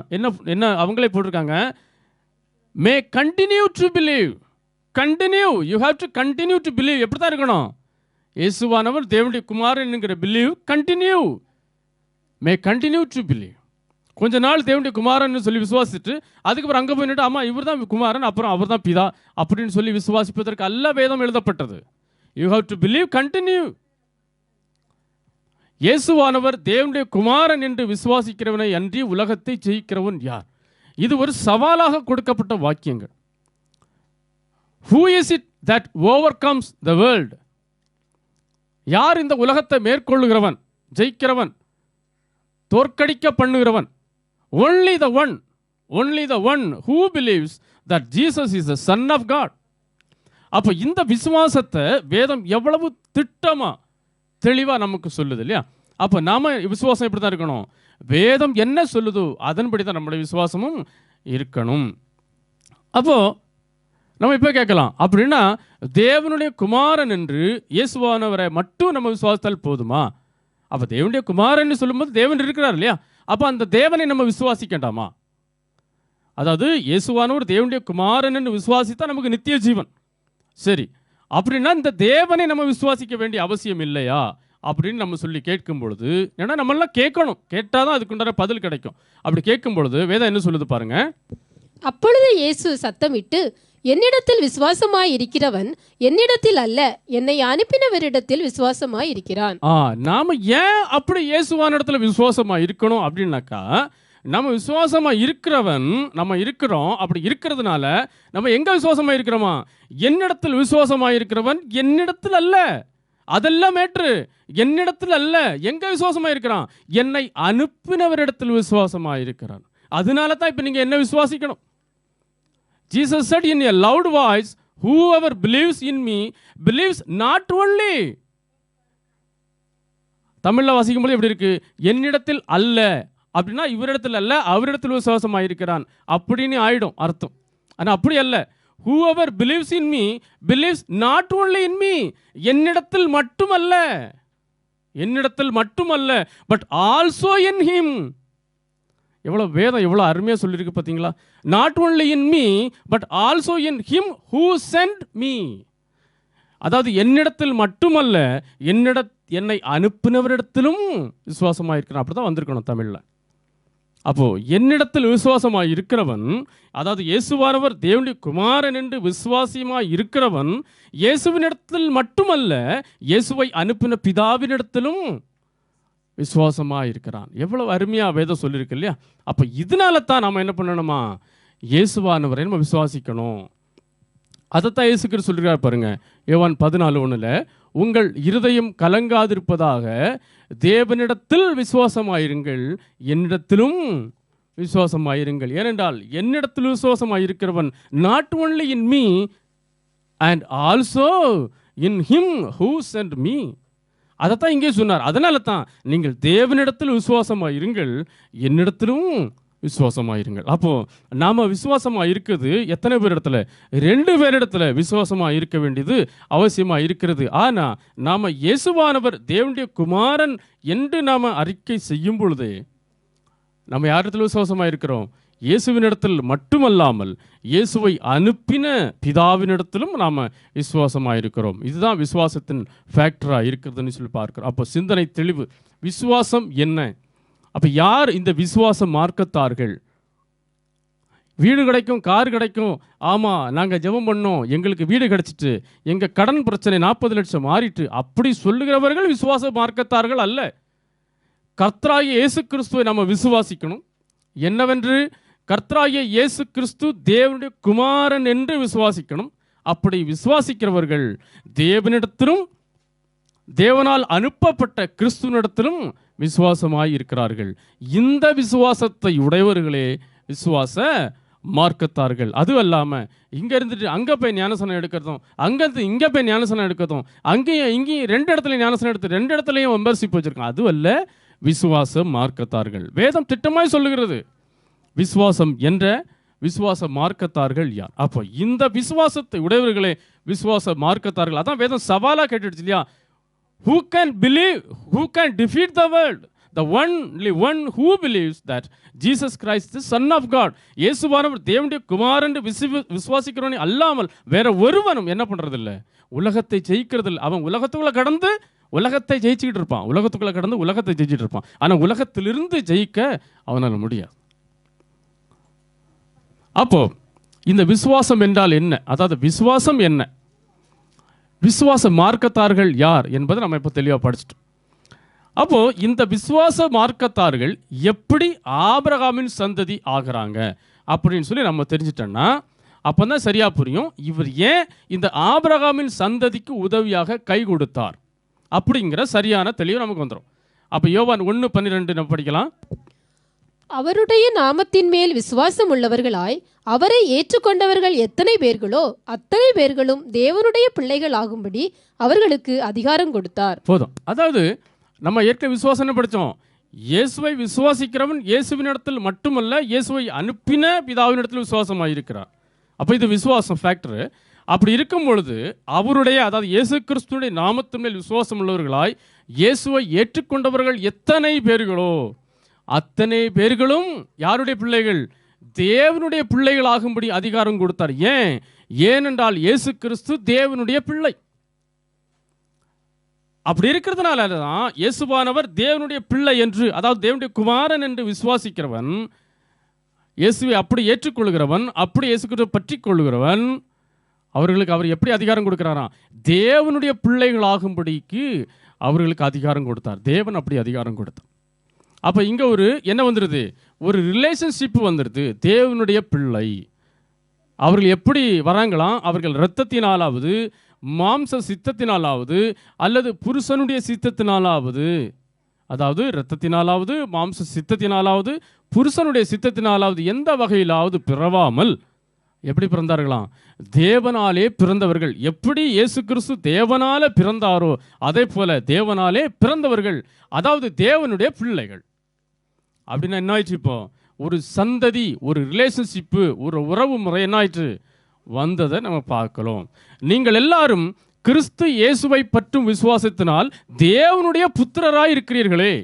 என்ன அவங்களே போட்டிருக்காங்க, may continue to believe. Continue, you have to continue to believe. எப்படி தான் இருக்கணும்? இயேசுவானவர் தேவனுடைய குமாரன் என்கிற believe continue, may continue to believe. கொஞ்ச நாள் தேவனுடைய குமாரன் சொல்லி விசுவாசிட்டு அதுக்கப்புறம் அங்கே போயிட்டு ஆமா இவர் தான் குமாரன், அப்புறம் அவர் தான் பிதா அப்படின்னு சொல்லி விசுவாசிப்பதற்கு அல்ல வேதம் எழுதப்பட்டது. You have to believe continue. இயேசுவானவர் தேவனுடைய குமாரன் என்று விசுவாசிக்கிறவனை அன்றி உலகத்தை ஜெயிக்கிறவன் யார்? இது ஒரு சவாலாக கொடுக்கப்பட்ட வாக்கியங்கள். Who is it that overcomes the world? யார் இந்த உலகத்தை மேற்கொள்ளுகிறவன், ஜெயிக்கிறவன், தோற்கடிக்க பண்ணுகிறவன்? only the one who believes that Jesus is the son of God. அப்போ இந்த விசுவாசத்தை வேதம் எவ்வளவு திட்டமா தெளிவா நமக்கு சொல்லுது இல்லையா? அப்போ நாம விசுவாசம் எப்படி தான் இருக்கணும்? வேதம் என்ன சொல்லுதோ அதன்படி தான் நம்முடைய விசுவாசமும் இருக்கணும். அப்போ நம்ம இப்போ கேட்கலாம், அப்படின்னா தேவனுடைய குமாரன் என்று இயேசுவானவரை மட்டும் நம்ம விசுவாசித்தால் போதுமா? அப்போ தேவனுடைய குமாரன் சொல்லும்போது தேவன் இருக்கிறார் இல்லையா? அப்போ அந்த தேவனை நம்ம விசுவாசிக்கண்டாமா? அதாவது இயேசுவானவர் தேவனுடைய குமாரன் என்று விசுவாசித்தா நமக்கு நித்திய ஜீவன். சரி, அப்படின்னா இந்த தேவனை நம்ம விசுவாசிக்க வேண்டிய அவசியம் இல்லையா அப்படின்னு நம்ம சொல்லி கேட்கும் பொழுது, ஏன்னா நம்மளாம் கேட்கணும், கேட்டால் தான் அதுக்குண்டான பதில் கிடைக்கும். அப்படி கேட்கும் பொழுது வேதம் என்ன சொல்லுது பாருங்க. அப்பொழுது இயேசு சத்தமிட்டு, என்னிடத்தில் விசுவாசமாய் இருக்கிறவன் என்னிடத்தில் அல்ல, என்னை அனுப்பினவரிடத்தில் விசுவாசமாய் இருக்கிறான். நாம ஏன் அப்படி இயேசுவான இடத்துல விசுவாசமா இருக்கணும் அப்படின்னாக்கா, நம்ம விசுவாசமா இருக்கிறவன் நம்ம இருக்கிறோம். அப்படி இருக்கிறதுனால நம்ம எங்க விசுவாசமா இருக்கிறோமா? என்னிடத்தில் விசுவாசமா இருக்கிறவன் என்னிடத்தில் அல்ல, அதெல்லாம் மேட்ரு. என்னிடத்தில் அல்ல, எங்க விசுவாசமா இருக்கிறான்? என்னை அனுப்பினவரிடத்தில் விசுவாசமா இருக்கிறான். அதனால தான் இப்ப நீங்க என்ன விசுவாசிக்கணும். Jesus said in a loud voice, whoever believes in me believes not only. தமிழ்ல வாசிக்கும் போது எப்படி இருக்கு? என்னிடத்தில் அல்ல அப்படின்னா இவரிடத்தில் அல்ல, அவரிடத்தில் விசுவாசமாக இருக்கிறான் அப்படின்னு ஆயிடும் அர்த்தம். ஆனால் அப்படி அல்ல. whoever believes in me believes not only in me, என்னிடத்தில் மட்டுமல்ல, என்னிடத்தில் மட்டுமல்ல, but also in him. எவ்வளோ வேதம் எவ்வளோ அருமையாக சொல்லியிருக்கு பார்த்தீங்களா? Not only in me but also in him who sent me. அதாவது என்னிடத்தில் மட்டுமல்ல, என்னை அனுப்பினவரிடத்திலும் விசுவாசமாக இருக்கிறான். அப்படி தான் வந்திருக்கணும் தமிழில். அப்போது என்னிடத்தில் விசுவாசமாக இருக்கிறவன், அதாவது இயேசுவானவர் தேவனுடைய குமாரன் என்று விசுவாசியமாக இருக்கிறவன் இயேசுவினிடத்தில் மட்டுமல்ல, இயேசுவை அனுப்பின பிதாவினிடத்திலும் விசுவாசமாக இருக்கிறான். எவ்வளவு அருமையாக வேதம் சொல்லியிருக்கு இல்லையா? அப்போ இதனால தான் நம்ம என்ன பண்ணணுமா? இயேசுவானவரை நம்ம விசுவாசிக்கணும். அதைத்தான் இயேசு கிறிஸ்து சொல்லிருக்கார் பாருங்க, யோவான் 14:1, உங்கள் இருதயம் கலங்காதிருப்பதாக தேவனிடத்தில் விசுவாசமாயிருங்கள், என்னிடத்திலும் விசுவாசமாயிருங்கள். ஏனென்றால் என்னிடத்தில் விசுவாசமாயிருக்கிறவன் not only in me and also in him who sent me. அதைத்தான் இங்கே சொன்னார். அதனால தான் நீங்கள் தேவனிடத்தில் விசுவாசமாக இருங்கள், என்னிடத்திலும் விசுவாசமாக இருங்கள். அப்போது நாம் விசுவாசமாக இருக்குது எத்தனை பேர் இடத்துல? 2 பேரிடத்துல விசுவாசமாக இருக்க வேண்டியது அவசியமாக இருக்கிறது. ஆனால் நாம் இயேசுவானவர் தேவனுடைய குமாரன் என்று நாம் அறிக்கை செய்யும் பொழுதே நம்ம யாரிடத்தில் விசுவாசமாக இருக்கிறோம்? இயேசுவினிடத்தில் மட்டுமல்லாமல் இயேசுவை அனுப்பின பிதாவினிடத்திலும் நாம் விசுவாசமாக இருக்கிறோம். இதுதான் விசுவாசத்தின் ஃபேக்டராக இருக்கிறதுன்னு சொல்லி பார்க்கிறோம். அப்போ சிந்தனை தெளிவு. விசுவாசம் என்ன? அப்போ யார் இந்த விசுவாச மார்க்கத்தார்கள்? வீடு கிடைக்கும், கார் கிடைக்கும், ஆமாம் நாங்கள் ஜெபம் பண்ணோம், எங்களுக்கு வீடு கிடைச்சிட்டு, எங்கள் கடன் பிரச்சனை 40 லட்சம் மாறிட்டு, அப்படி சொல்லுகிறவர்கள் விசுவாச மார்க்கத்தார்கள் அல்ல. கர்த்தராகிய இயேசு கிறிஸ்துவை நம்ம விசுவாசிக்கணும். என்னவென்று? கர்த்தராகிய இயேசு கிறிஸ்து தேவனுடைய குமாரன் என்று விசுவாசிக்கணும். அப்படி விசுவாசிக்கிறவர்கள் தேவனிடத்திலும் தேவனால் அனுப்பப்பட்ட கிறிஸ்துவனிடத்திலும் விசுவாசமாய் இருக்கிறார்கள். இந்த விசுவாசத்தை உடையவர்களே விசுவாச மார்க்கத்தார்கள். அதுவும் இல்லாமல் இங்கே இருந்துட்டு அங்கே போய் ஞானசனம் எடுக்கிறதும், அங்கேருந்து இங்கே போய் ஞானசனம் எடுக்கிறதும், அங்கேயும் இங்கேயும் 2 இடத்துல ஞானசனம் எடுத்து 2 இடத்துலையும் மெம்பர்ஷிப் வச்சுருக்கோம், அதுவும் அல்ல விசுவாச மார்க்கத்தார்கள். வேதம் திட்டமாய் சொல்லுகிறது விசுவாசம் என்ற விசுவாச மார்க்கத்தார்கள் யார். அப்போ இந்த விசுவாசத்தை உடையவர்களே விசுவாச மார்க்கத்தார்கள். அதான் வேதம் சவாலாக கேட்டுடுச்சு இல்லையா? Who can believe, who can defeat the world? The only one who believes that Jesus Christ is Son of God. இயேசுவானவர் தேவனுடைய குமாரன் என்று விசுவாசிக்கிறவனே அல்லாமல் வேற ஒருவனும் என்ன பண்றதில்லை, உலகத்தை ஜெயிக்கிறதில்லை. அவன் உலகத்துக்குள்ள கடந்து உலகத்தை ஜெயிச்சுக்கிட்டு இருப்பான், உலகத்துக்குள்ள கடந்து உலகத்தை ஜெயிச்சுட்டு இருப்பான். ஆனால் உலகத்திலிருந்து ஜெயிக்க அவனால் முடியாது. அப்போ இந்த விசுவாசம் என்றால் என்ன? அதாவது விசுவாசம் என்ன, விசுவாச மார்க்கத்தார்கள் யார் என்பதை நம்ம இப்போ தெளிவாக படிச்சிட்டோம். அப்போது இந்த விசுவாச மார்க்கத்தார்கள் எப்படி ஆபிரகாமின் சந்ததி ஆகிறாங்க அப்படின்னு சொல்லி நம்ம தெரிஞ்சிட்டோன்னா அப்போ தான் சரியாக புரியும் இவர் ஏன் இந்த ஆபிரகாமின் சந்ததிக்கு உதவியாக கை கொடுத்தார். அப்படிங்கிற சரியான தெளிவு நமக்கு வந்துடும். அப்போ யோவான் 1:12 நம்ம படிக்கலாம். அவருடைய நாமத்தின் மேல் விசுவாசம் உள்ளவர்களாய் அவரை ஏற்றுக்கொண்டவர்கள் எத்தனை பேர்களோ அத்தனை பேர்களும் தேவனுடைய பிள்ளைகள் ஆகும்படி அவர்களுக்கு அதிகாரம் கொடுத்தார். போதும். அதாவது நம்ம ஏற்கனவே விசுவாசம் படித்தோம். இயேசுவை விசுவாசிக்கிறவன் இயேசுவினிடத்தில் மட்டுமல்ல, இயேசுவை அனுப்பின பிதாவினிடத்தில் விசுவாசமாக இருக்கிறார். அப்போ இது விசுவாசம் ஃபேக்டரு. அப்படி இருக்கும் பொழுது அவருடைய, அதாவது இயேசு கிறிஸ்துடைய நாமத்தின் மேல் விசுவாசம் உள்ளவர்களாய் இயேசுவை ஏற்றுக்கொண்டவர்கள் எத்தனை பேர்களோ அத்தனை பேர்களும் யாருடைய பிள்ளைகள்? தேவனுடைய பிள்ளைகள் ஆகும்படி அதிகாரம் கொடுத்தார். ஏனென்றால் இயேசு கிறிஸ்து தேவனுடைய பிள்ளை. அப்படி இருக்கிறதுனால தான் இயேசுவானவர் தேவனுடைய பிள்ளை என்று, அதாவது தேவனுடைய குமாரன் என்று விசுவாசிக்கிறவன், இயேசுவை அப்படி ஏற்றுக்கொள்கிறவன், அப்படி இயேசு கிறிஸ்துவை பற்றி கொள்கிறவன், அவர்களுக்கு அவர் எப்படி அதிகாரம் கொடுக்கிறாராம்? தேவனுடைய பிள்ளைகள் ஆகும்படிக்கு அவர்களுக்கு அதிகாரம் கொடுத்தார். தேவன் அப்படி அதிகாரம் கொடுத்தார். அப்போ இங்கே என்ன வந்துடுது? ஒரு ரிலேஷன்ஷிப் வந்துடுது. தேவனுடைய பிள்ளை அவர்கள் எப்படி வராங்களாம்? அவர்கள் இரத்தத்தினாலாவது, மாம்ச சித்தத்தினாலாவது, அல்லது புருஷனுடைய சித்தத்தினாலாவது, அதாவது இரத்தத்தினாலாவது, மாம்ச சித்தத்தினாலாவது, புருஷனுடைய சித்தத்தினாலாவது, எந்த வகையிலாவது பிறவாமல் எப்படி பிறந்தார்களாம்? தேவனாலே பிறந்தவர்கள். எப்படி இயேசு கிறிஸ்து தேவனால பிறந்தாரோ அதே போல தேவனாலே பிறந்தவர்கள், அதாவது தேவனுடைய பிள்ளைகள். அப்படின்னா என்ன ஆயிடுச்சு? இப்போ ஒரு சந்ததி, ஒரு ரிலேஷன்ஷிப்பு, ஒரு உறவு முறை என்ன ஆயிற்று வந்ததை நம்ம பார்க்கலாம். நீங்கள் எல்லாரும் கிறிஸ்து இயேசுவை பற்றும் விசுவாசத்தினால் தேவனுடைய புத்திரராய் இருக்கிறீர்களே.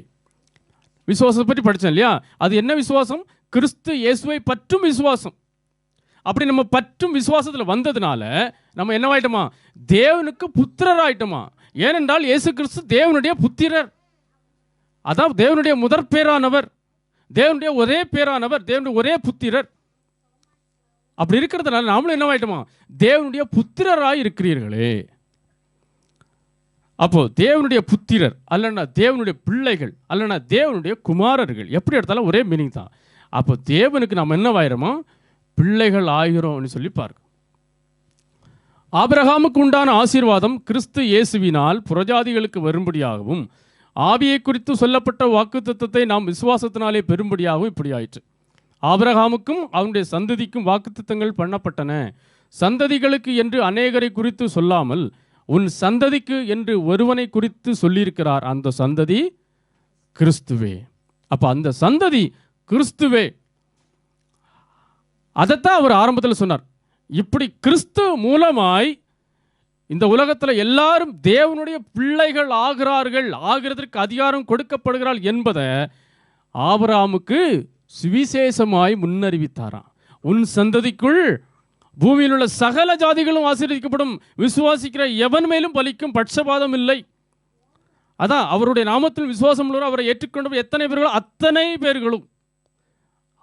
விசுவாசத்தை பற்றி படித்தேன் இல்லையா? அது என்ன விசுவாசம்? கிறிஸ்து இயேசுவை பற்றும் விசுவாசம். அப்படி நம்ம பற்றும் விசுவாசத்தில் வந்ததுனால நம்ம என்னவாயிட்டோமா? தேவனுக்கு புத்திரராயிட்டோமா. ஏனென்றால் இயேசு கிறிஸ்து தேவனுடைய புத்திரர், அதாவது தேவனுடைய முதற் பேரானவர், தேவனுடைய ஒரே பேரானவர், தேவனுடைய ஒரே புத்திரர். அப்படி இருக்கிறதுனால நாமளும் என்னவாயிட்டோமா? தேவனுடைய புத்திரராய் இருக்கிறீர்களே. அப்போ தேவனுடைய புத்திரர் அல்லனா தேவனுடைய பிள்ளைகள் அல்லனா தேவனுடைய குமாரர்கள், எப்படி எடுத்தாலும் ஒரே மீனிங் தான். அப்போ தேவனுக்கு நாம் என்னவாயிரமோ? பிள்ளைகள் ஆகிறோம்னு சொல்லி பாருங்க. ஆபிரகாமுக்கு உண்டான ஆசீர்வாதம் கிறிஸ்து இயேசுவினால் புறஜாதிகளுக்கு வரும்படியாகவும், ஆவியை குறித்து சொல்லப்பட்ட வாக்குத்தத்தத்தை நாம் விசுவாசத்தினாலே பெறும்படியாகவும் இப்படி ஆயிற்று. ஆபிரகாமுக்கும் அவனுடைய சந்ததிக்கும் வாக்குத்தத்தங்கள் பண்ணப்பட்டன. சந்ததிகளுக்கு என்று அநேகரை குறித்து சொல்லாமல் உன் சந்ததிக்கு என்று ஒருவனை குறித்து சொல்லியிருக்கிறார். அந்த சந்ததி கிறிஸ்துவே. அப்போ அந்த சந்ததி கிறிஸ்துவே. அதைத்தான் அவர் ஆரம்பத்தில் சொன்னார். இப்படி கிறிஸ்து மூலமாய் இந்த உலகத்தில் எல்லாரும் தேவனுடைய பிள்ளைகள் ஆகிறார்கள், ஆகிறதற்கு அதிகாரம் கொடுக்கப்படுகிறாள் என்பதை ஆபிரகாமுக்கு சுவிசேஷமாய் முன்னறிவித்தாராம். உன் சந்ததிக்குள் பூமியில் உள்ள சகல ஜாதிகளும் ஆசீர்வதிக்கப்படும், விசுவாசிக்கிற எவன் மேலும் பலிக்கும் பட்சபாதம் இல்லை. அதான் அவருடைய நாமத்தில் விசுவாசம் உள்ளவர், அவரை ஏற்றுக்கொண்டவர் எத்தனை பேர்களும்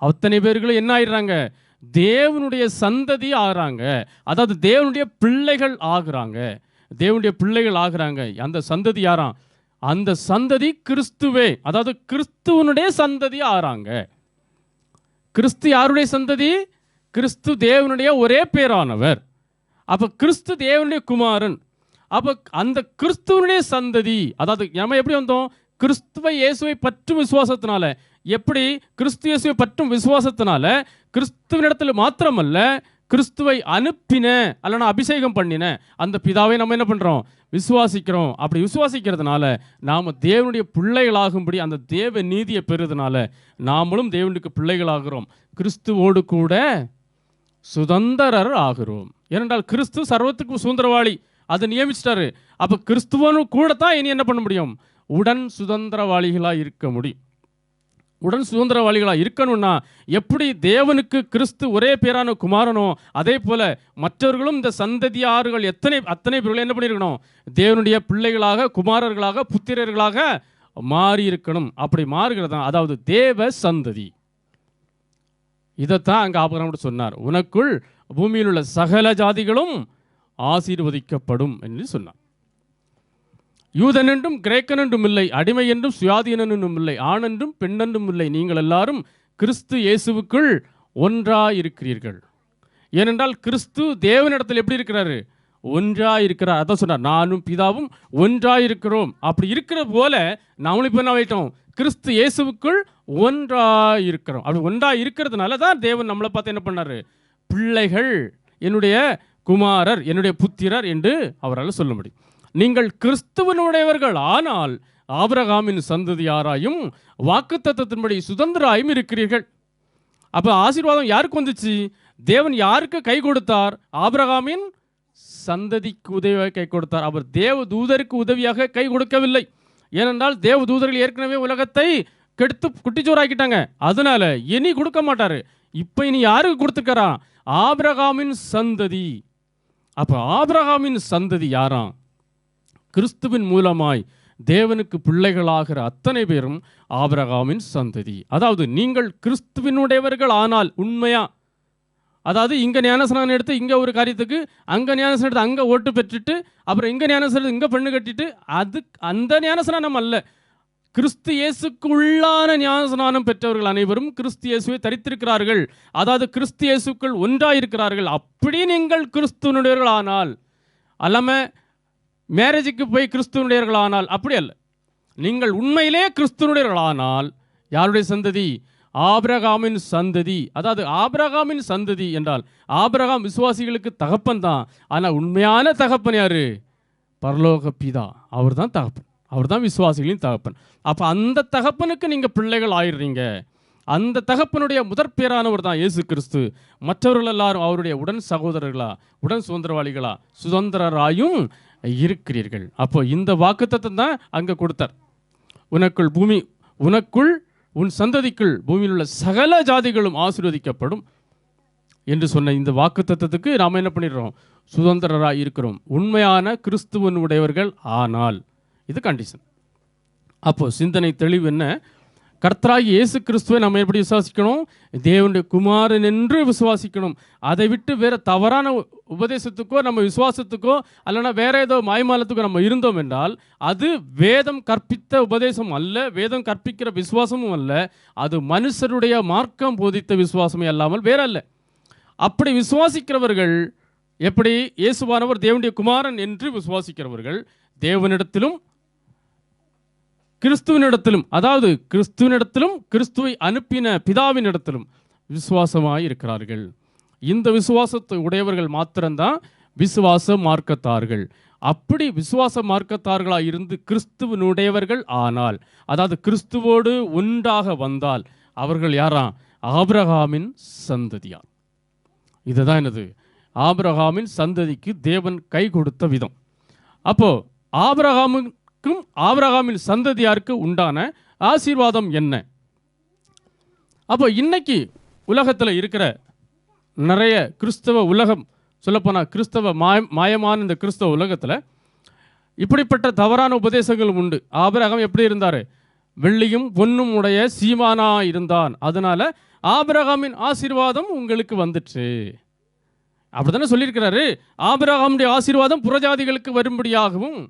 அத்தனை பேர்களும் என்ன ஆயிடுறாங்க? தேவனுடைய சந்ததி ஆகிறாங்க. அதாவது தேவனுடைய பிள்ளைகள் ஆகிறாங்க. தேவனுடைய பிள்ளைகள் ஆகிறாங்க. அந்த சந்ததி யாராம்? அந்த சந்ததி கிறிஸ்துவே. அதாவது கிறிஸ்துவனுடைய சந்ததி ஆகிறாங்க. கிறிஸ்து யாருடைய சந்ததி? கிறிஸ்து தேவனுடைய ஒரே பேரானவர். அப்போ கிறிஸ்து தேவனுடைய குமாரன். அப்போ அந்த கிறிஸ்துவனுடைய சந்ததி, அதாவது நம்ம எப்படி வந்தோம்? கிறிஸ்துவை இயேசுவை பற்றும் விசுவாசத்தினால. எப்படி? கிறிஸ்து இயேசுவை பற்றும் விசுவாசத்தினால கிறிஸ்துவனிடத்தில் மாத்திரமல்ல, கிறிஸ்துவை அனுப்பின அல்லனா அபிஷேகம் பண்ணின அந்த பிதாவை நம்ம என்ன பண்ணுறோம்? விசுவாசிக்கிறோம். அப்படி விசுவாசிக்கிறதுனால நாம் தேவனுடைய பிள்ளைகளாகும்படி அந்த தேவ நீதியை பெறுறதுனால நாமளும் தேவனுக்கு பிள்ளைகளாகிறோம். கிறிஸ்துவோடு கூட சுதந்திரர் ஆகிறோம். ஏனென்றால் கிறிஸ்து சர்வத்துக்கு சுதந்திரவாளி, அதை நியமிச்சிட்டாரு. அப்போ கிறிஸ்துவனு கூட தான் இனி என்ன பண்ண முடியும்? உடன் சுதந்திரவாளிகளாக இருக்க முடியும். உடன் சுதந்திரவாளிகளாக இருக்கணும்னா எப்படி தேவனுக்கு கிறிஸ்து ஒரே பேரான குமாரனோ அதே போல மற்றவர்களும் இந்த சந்ததியார்கள் அத்தனை பேர்களும் என்ன பண்ணியிருக்கணும்? தேவனுடைய பிள்ளைகளாக, குமாரர்களாக, புத்திரர்களாக மாறி இருக்கணும். அப்படி மாறுகிறது தான் அதாவது தேவ சந்ததி. இதைத்தான் அங்கே ஆபிரகாம் சொன்னார், உனக்குள் பூமியில் உள்ள சகல ஜாதிகளும் ஆசீர்வதிக்கப்படும் என்று சொன்னார். யூதன் என்றும் கிரேக்கன் என்றும் இல்லை, அடிமை என்றும் சுயாதீனன் என்றும் இல்லை, ஆண் என்றும் பெண் என்றும் இல்லை, நீங்கள் எல்லாரும் கிறிஸ்து இயேசுவுக்குள் ஒன்றாயிருக்கிறீர்கள். ஏனென்றால் கிறிஸ்து தேவனிடத்தில் எப்படி இருக்கிறாரு? ஒன்றாயிருக்கிறார். அதான் சொன்னார், நானும் பிதாவும் ஒன்றாயிருக்கிறோம். அப்படி இருக்கிற போல நாமளும் இப்போ என்ன ஆயிட்டோம், கிறிஸ்து இயேசுவுக்குள் ஒன்றாயிருக்கிறோம். அப்படி ஒன்றாக இருக்கிறதுனால தான் தேவன் நம்மளை பார்த்து என்ன பண்ணாரு, பிள்ளைகள், என்னுடைய குமாரர், என்னுடைய புத்திரர் என்று அவரால் சொல்ல முடியும். நீங்கள் கிறிஸ்துவனுடையவர்கள் ஆனால் ஆபிரகாமின் சந்ததியாராயும் வாக்குத்தத்தத்தின்படி சுதந்திராயும் இருக்கிறீர்கள். அப்போ ஆசீர்வாதம் யாருக்கு வந்துச்சு? தேவன் யாருக்கு கை கொடுத்தார்? ஆபிரகாமின் சந்ததிக்கு உதவியாக கை கொடுத்தார். அவர் தேவ தூதருக்கு உதவியாக கை கொடுக்கவில்லை. ஏனென்றால் தேவ தூதர்கள் ஏற்கனவே உலகத்தை கெடுத்து குட்டிச்சோறாக்கிட்டாங்க. அதனால இனி கொடுக்க மாட்டாரு. இப்போ இனி யாருக்கு கொடுத்துருக்காரா? ஆபிரகாமின் சந்ததி. அப்போ ஆபிரகாமின் சந்ததி யாராம்? கிறிஸ்துவின் மூலமாய் தேவனுக்கு பிள்ளைகளாகிற அத்தனை பேரும் ஆபிரகாமின் சந்ததி. அதாவது நீங்கள் கிறிஸ்துவினுடையவர்கள் ஆனால் உண்மையா, அதாவது இங்கே ஞானஸ்நானம் எடுத்து இங்கே ஒரு காரியத்துக்கு, அங்கே ஞானஸ்நானம் எடுத்து அங்கே ஓட்டு பெற்றுட்டு, அப்புறம் இங்கே ஞானஸ்நானம் இங்கே பெண்ணு கட்டிட்டு, அந்த ஞானஸ்நானம் அல்ல. கிறிஸ்து இயேசுக்கு உள்ளான ஞானஸ்நானம் பெற்றவர்கள் அனைவரும் கிறிஸ்து இயேசுவை தரித்திருக்கிறார்கள். அதாவது கிறிஸ்து இயேசுக்குள் ஒன்றாயிருக்கிறார்கள். அப்படி நீங்கள் கிறிஸ்துவனுடையவர்கள் ஆனால், அல்லாமல் மேரேஜுக்கு போய் கிறிஸ்துவனுடையவர்கள் ஆனால் அப்படி அல்ல. நீங்கள் உண்மையிலே கிறிஸ்துவனுடையவர்கள் ஆனால் யாருடைய சந்ததி? ஆபிரகாமின் சந்ததி. அதாவது ஆபிரகாமின் சந்ததி என்றால் ஆபிரகாம் விசுவாசிகளுக்கு தகப்பன் தான். ஆனால் உண்மையான தகப்பன் யாரு? பரலோக பிதா. அவர் தான் தகப்பன், அவர் தான் விசுவாசிகளின் தகப்பன். அப்போ அந்த தகப்பனுக்கு நீங்கள் பிள்ளைகள் ஆயிடுறீங்க. அந்த தகப்பனுடைய முதற் பேரானவர் தான் இயேசு கிறிஸ்து. மற்றவர்கள் எல்லாரும் அவருடைய உடன் சகோதரர்களா, உடன் சுதந்திரவாளிகளா, சுதந்திரராயும் இருக்கிறீர்கள். அப்போ இந்த வாக்குத்தத்தம் தான் அங்கே கொடுத்தார். உனக்குள் பூமி, உனக்குள் உன் சந்ததிக்குள் பூமியில் உள்ள சகல ஜாதிகளும் ஆசீர்வதிக்கப்படும் என்று சொன்ன இந்த வாக்குத்தத்தத்துக்கு நாம் என்ன பண்ணிடுறோம்? சுதந்திரராக இருக்கிறோம், உண்மையான கிறிஸ்துவனுடையவர்கள் ஆனால். இது கண்டிஷன். அப்போ சிந்தனை தெளிவு என்ன? கர்த்தராகி இயேசு கிறிஸ்துவை நம்ம எப்படி விசுவாசிக்கணும்? தேவனுடைய குமாரன் என்று விசுவாசிக்கணும். அதை விட்டு வேறு தவறான உபதேசத்துக்கோ நம்ம விசுவாசத்துக்கோ அல்லனா வேற ஏதோ மாய்மாலத்துக்கோ நம்ம இருந்தோம் என்றால் அது வேதம் கற்பித்த உபதேசம் அல்ல, வேதம் கற்பிக்கிற விசுவாசமும் அல்ல. அது மனுஷருடைய மார்க்கம் போதித்த விசுவாசமே அல்லாமல் வேற அல்ல. அப்படி விசுவாசிக்கிறவர்கள் எப்படி? இயேசுவானவர் தேவனுடைய குமாரன் என்று விசுவாசிக்கிறவர்கள் தேவனிடத்திலும் கிறிஸ்துவனிடத்திலும், அதாவது கிறிஸ்துவனிடத்திலும் கிறிஸ்துவை அனுப்பின பிதாவினிடத்திலும் விசுவாசமாய் இருக்கிறார்கள். இந்த விசுவாசத்தை உடையவர்கள் மாத்திரம்தான் விசுவாச மார்க்கத்தார்கள். அப்படி விசுவாச மார்க்கத்தார்களாக இருந்து கிறிஸ்துவனுடையவர்கள் ஆனால், அதாவது கிறிஸ்துவோடு ஒன்றாக வந்தால் அவர்கள் யாரா? ஆபிரகாமின் சந்ததியார். இதுதான் என்னது? ஆபிரகாமின் சந்ததிக்கு தேவன் கை கொடுத்த விதம். அப்போ ஆபிரகாமின் சந்ததியாருக்கு உண்டான ஆசீர்வாதம் என்ன? அப்போ இன்னைக்கு உலகத்தில் இருக்கிற நிறைய கிறிஸ்தவ உலகம், சொல்லப்போனால் கிறிஸ்தவ மாயமான இந்த கிறிஸ்தவ உலகத்தில் இப்படிப்பட்ட தவறான உபதேசங்களும் உண்டு. ஆபிரகாம் எப்படி இருந்தார்? வெள்ளியும் பொன்னும் உடைய சீமானா இருந்தான், அதனால ஆபிரகாமின் ஆசீர்வாதம் உங்களுக்கு வந்துச்சு. அப்படித்தானே சொல்லியிருக்கிறாரு. ஆபிரகாமுடைய ஆசீர்வாதம் புறஜாதிகளுக்கு வரும்படியாகவும்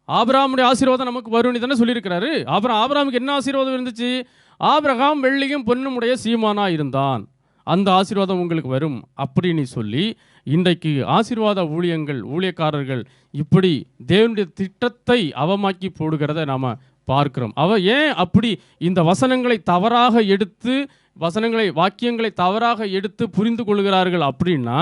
ஆபிரகாமுடைய ஆசீர்வாதம் நமக்கு வரும்னு தானே சொல்லியிருக்கிறாரு. அப்புறம் ஆபிரகாமுக்கு என்ன ஆசீர்வாதம் இருந்துச்சு? ஆபிரகாம் வெள்ளியும் பொன்னும் உடைய சீமானா இருந்தான், அந்த ஆசீர்வாதம் உங்களுக்கு வரும் அப்படின்னு சொல்லி இன்றைக்கு ஆசீர்வாத ஊழியக்காரர்கள் இப்படி தேவனுடைய திட்டத்தை அவமாக்கி போடுகிறத நாம் பார்க்கிறோம். ஏன் அப்படி இந்த வசனங்களை தவறாக எடுத்து, வாக்கியங்களை தவறாக எடுத்து புரிந்து கொள்கிறார்கள் அப்படின்னா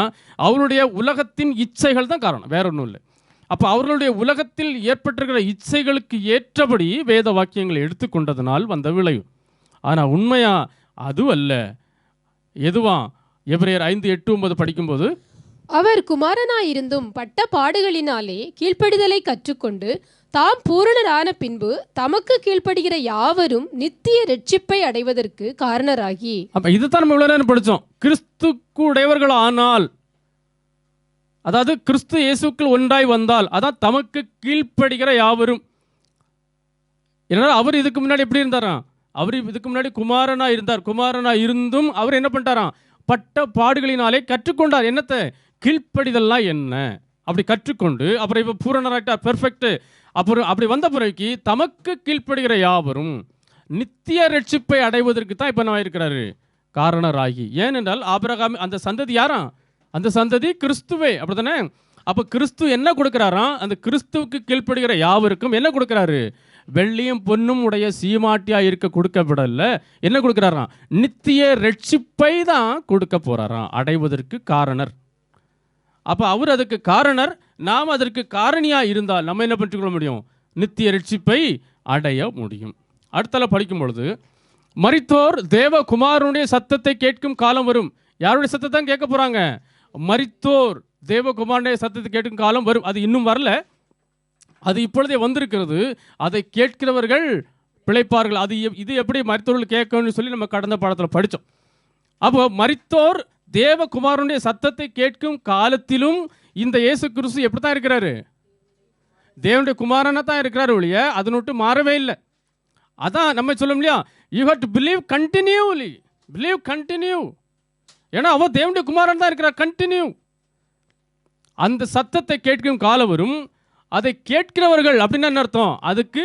அவருடைய உலகத்தின் இச்சைகள் தான் காரணம், வேற ஒன்றும் இல்லை. அப்போ அவர்களுடைய உலகத்தில் ஏற்பட்டிருக்கிற இச்சைகளுக்கு ஏற்றபடி வேத வாக்கியங்களை எடுத்துக்கொண்டதனால் வந்த விளைவு. ஆனால் உண்மையா அது அல்ல. எதுவா? எபிரேயர் 5:8-9 படிக்கும்போது, அவர் குமாரனாயிருந்தும் பட்ட பாடுகளினாலே கீழ்ப்படிதலை கற்றுக்கொண்டு தாம் பூரணரான பின்பு தமக்கு கீழ்ப்படுகிற யாவரும் நித்திய ரட்சிப்பை அடைவதற்கு காரணராகி. அப்ப இதுதான் நம்ம இவ்வளவு நேரம் படித்தோம். கிறிஸ்துக்கு உடையவர்கள் ஆனால், அதாவது கிறிஸ்து இயேசுக்குள் ஒன்றாய் வந்தால், அதான் தமக்கு கீழ்ப்படுகிற யாவரும். ஏன்னா அவர் இதுக்கு முன்னாடி எப்படி இருந்தாராம்? அவர் இதுக்கு முன்னாடி குமாரனா இருந்தார். குமாரனா இருந்தும் அவர் என்ன பண்ணிட்டாராம்? பட்ட பாடுகளினாலே கற்றுக்கொண்டார். என்னத்தை? கீழ்ப்படிதல்லாம் என்ன அப்படி கற்றுக்கொண்டு அப்புறம் இப்போ பூரணராகிட்டார், பெர்ஃபெக்ட். அப்புறம் அப்படி வந்த பிறகு தமக்கு கீழ்ப்படுகிற யாவரும் நித்திய ரட்சிப்பை அடைவதற்கு தான் இப்போ நான் இருக்கிறாரு காரணராகி. ஏனென்றால் ஆபிரகாம் அந்த சந்ததி யாரா? அந்த சந்ததி கிறிஸ்துவே, அப்படித்தானே? அப்போ கிறிஸ்து என்ன கொடுக்குறாராம்? அந்த கிறிஸ்துவுக்கு கீழ்ப்படுகிற யாவருக்கும் என்ன கொடுக்குறாரு? வெள்ளியும் பொன்னும் உடைய சீமாட்டியாக இருக்க கொடுக்கப்படல, என்ன கொடுக்குறாராம்? நித்திய ரட்சிப்பை தான் கொடுக்க போகிறாராம், அடைவதற்கு காரணர். அப்போ அவர் அதுக்கு காரணர், நாம் அதற்கு காரணியாக இருந்தால் நம்ம என்ன பண்ணிக்கொள்ள முடியும்? நித்திய ரட்சிப்பை அடைய முடியும். அடுத்தால படிக்கும் பொழுது, மரித்தோர் தேவகுமாரனுடைய சத்தத்தை கேட்கும் காலம் வரும். யாருடைய சத்தத்தை தான் கேட்க போகிறாங்க? மரித்தோர் தேவகுமாரனுடைய சத்தத்தை கேட்கும் காலம் வரும். அது இன்னும் வரல, அது இப்பொழுதே வந்திருக்கிறது. அதை கேட்கிறவர்கள் பிழைப்பார்கள். அது இது எப்படி மரித்தோர்கள் கேட்கணும்னு சொல்லி நம்ம கடந்த பாடத்தில் படித்தோம். அப்போ மரித்தோர் தேவகுமாரனுடைய சத்தத்தை கேட்கும் காலத்திலும் இந்த இயேசு கிறிஸ்து எப்படி தான் இருக்கிறாரு? தேவனுடைய குமாரனாக தான் இருக்கிறாரு ஒழிய அதை விட்டு மாறவே இல்லை. அதான் நம்ம சொல்ல இல்லையா, you have to believe continuously, believe continue. ஏன்னா அவர் தேவனுடைய குமாரன் தான் இருக்கிறார், கண்டினியூ. அந்த சத்தத்தை கேட்கும் காலம் வரும், அதை கேட்கிறவர்கள் அப்படின்னு என்ன அர்த்தம்? அதுக்கு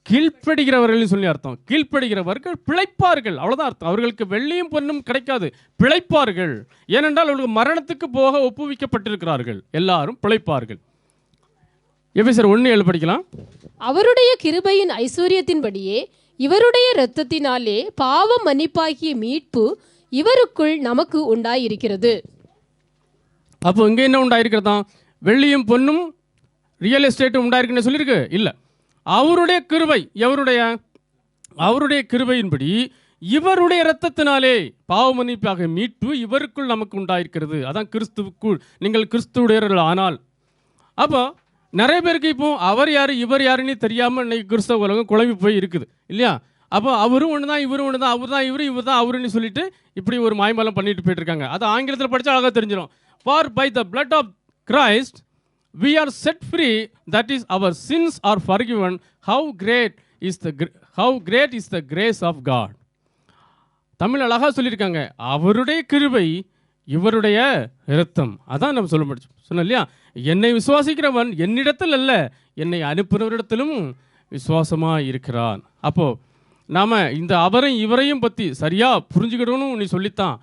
கீழ்ப்படுகிறவர்கள் சொல்லி அர்த்தம். கீழ்ப்படுகிறவர்கள் பிழைப்பார்கள், அவ்வளோதான் அர்த்தம். அவர்களுக்கு வெள்ளியும் பொன்னும் கிடைக்காது, பிழைப்பார்கள். ஏனென்றால் அவர்களுக்கு மரணத்துக்கு போக ஒப்புவிக்கப்பட்டிருக்கிறார்கள், எல்லாரும் பிழைப்பார்கள். எபேசியர் 1:7 படிக்கலாம். அவருடைய கிருபையின் ஐஸ்வர்யத்தின்படியே இவருடைய இரத்தத்தினாலே பாவம் மன்னிப்பாகிய மீட்பு இவருக்குள் நமக்கு உண்டாயிருக்கிறது. அப்போ இங்கே என்ன உண்டாயிருக்கிறதா? வெள்ளியும் பொன்னும் ரியல் எஸ்டேட்டும் உண்டாயிருக்குன்னு சொல்லியிருக்கு இல்லை. அவருடைய கிருபை, எவருடைய? அவருடைய கிருபையின்படி இவருடைய இரத்தத்தினாலே பாவ மன்னிப்பாக மீட்பு இவருக்குள் நமக்கு உண்டாயிருக்கிறது. அதான் கிறிஸ்துவுக்குள் நீங்கள் கிறிஸ்துவுடையவர்கள் ஆனால். அப்போ நிறைய பேருக்கு இப்போ அவர் யார் இவர் யாருன்னு தெரியாமல் இன்னைக்கு கிறிஸ்தவ உலகம் குழம்பி போய் இருக்குது இல்லையா? அப்போ அவரும் ஒன்று தான் இவரும் ஒன்று தான், அவர் தான் இவர் தான் அவருன்னு சொல்லிட்டு இப்படி ஒரு மாய்மலம் பண்ணிட்டு போயிட்டு இருக்காங்க. அது ஆங்கிலத்தில் படித்தா அழகாக தெரிஞ்சிடும். For by the blood of Christ we are set free, that is our sins are forgiven. How great is the grace of God. Tamil அழகாக சொல்லியிருக்காங்க, அவருடைய கிருபை இவருடைய இரத்தம். அதான் நம்ம சொன்னோம் இல்லையா, என்னை விசுவாசிக்கிறவன் என்னிடத்தில் அல்ல என்னை அனுப்புகிறவரிடத்திலும் விசுவாசமாக இருக்கிறான். அப்போது நாம் இந்த அவரையும் இவரையும் பற்றி சரியாக புரிஞ்சுக்கிடணும் நீ சொல்லித்தான்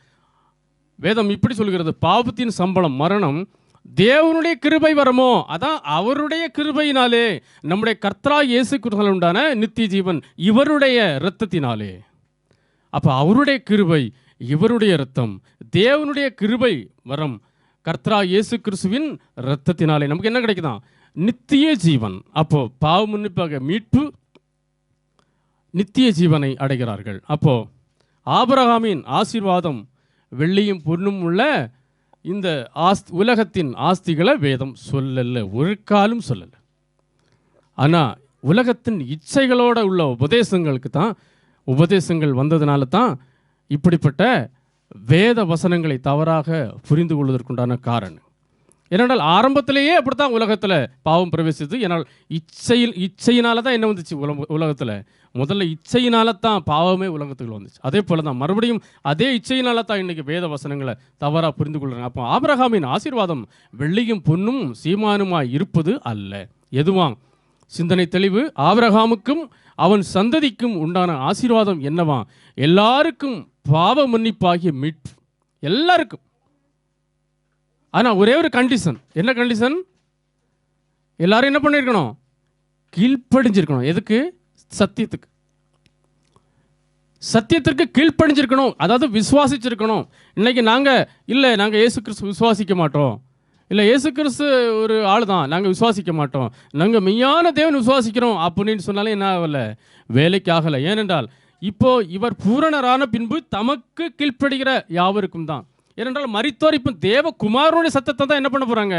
வேதம் இப்படி சொல்கிறது, பாவத்தின் சம்பளம் மரணம், தேவனுடைய கிருபை வரமோ, அதான் அவருடைய கிருபையினாலே நம்முடைய கர்த்தராகிய இயேசு கிறிஸ்துவினால் உண்டான நித்திய ஜீவன் இவருடைய இரத்தத்தினாலே. அப்போ அவருடைய கிருபை இவருடைய இரத்தம், தேவனுடைய கிருபை வரம் கர்த்தராகிய இயேசு கிறிஸ்துவின் இரத்தத்தினாலே நமக்கு என்ன கிடைக்குதான்? நித்திய ஜீவன். அப்போ பாவ மன்னிப்பாக மீட்பு, நித்திய ஜீவனை அடைகிறார்கள். அப்போ ஆபிரகாமின் ஆசீர்வாதம் வெள்ளியும் பொன்னும் உள்ள இந்த உலகத்தின் ஆஸ்திகளை வேதம் சொல்லல, ஒரு காலும் சொல்லலை. ஆனால் உலகத்தின் இச்சைகளோடு உள்ள உபதேசங்கள் வந்ததுனால தான் இப்படிப்பட்ட வேத வசனங்களை தவறாக புரிந்து கொள்வதற்குண்டான காரணம். ஏனென்றால் ஆரம்பத்திலேயே அப்படித்தான் உலகத்தில் பாவம் பிரவேசித்தது. ஏன்னால் இச்சையினால தான் என்ன வந்துச்சு உலகத்தில்? முதல்ல இச்சையினால தான் பாவமே உலகத்துக்குள்ள வந்துச்சு. அதே போல தான் மறுபடியும் அதே இச்சையினால தான் இன்றைக்கி வேத வசனங்களை தவறாக புரிந்து கொள்கிறாங்க. அப்போ ஆபிரகாமின் ஆசீர்வாதம் வெள்ளியும் பொன்னும் சீமானுமாய் இருப்பது அல்ல. எதுவாம்? சிந்தனை தெளிவு. ஆபிரகாமுக்கும் அவன் சந்ததிக்கும் உண்டான ஆசீர்வாதம் என்னவா? எல்லாருக்கும் பாவ மன்னிப்பாகிய மீட்பு, எல்லாருக்கும். ஆனால் ஒரே ஒரு கண்டிஷன். என்ன கண்டிஷன்? எல்லாரும் என்ன பண்ணியிருக்கணும்? கீழ்ப்படிஞ்சிருக்கணும். எதுக்கு? சத்தியத்துக்கு. சத்தியத்திற்கு கீழ்ப்படிஞ்சிருக்கணும், அதாவது விசுவாசிச்சிருக்கணும். இன்னைக்கு நாங்கள் இயேசு கிறிஸ்து விசுவாசிக்க மாட்டோம், இல்லை இயேசு கிறிஸ்து ஒரு ஆள் தான், நாங்கள் விசுவாசிக்க மாட்டோம், நாங்கள் மெய்யான தேவன் விசுவாசிக்கிறோம் அப்படின்னு சொன்னாலே என்ன ஆகலை? வேலைக்கு ஆகலை. ஏனென்றால் இப்போ இவர் பூரணரான பின்பு தமக்கு கீழ்ப்படுகிற யாவருக்கும் தான். ஏனென்றால் மரித்தோர் இப்போ தேவகுமாரனுடைய சத்தத்தை தான் என்ன பண்ண போகிறாங்க?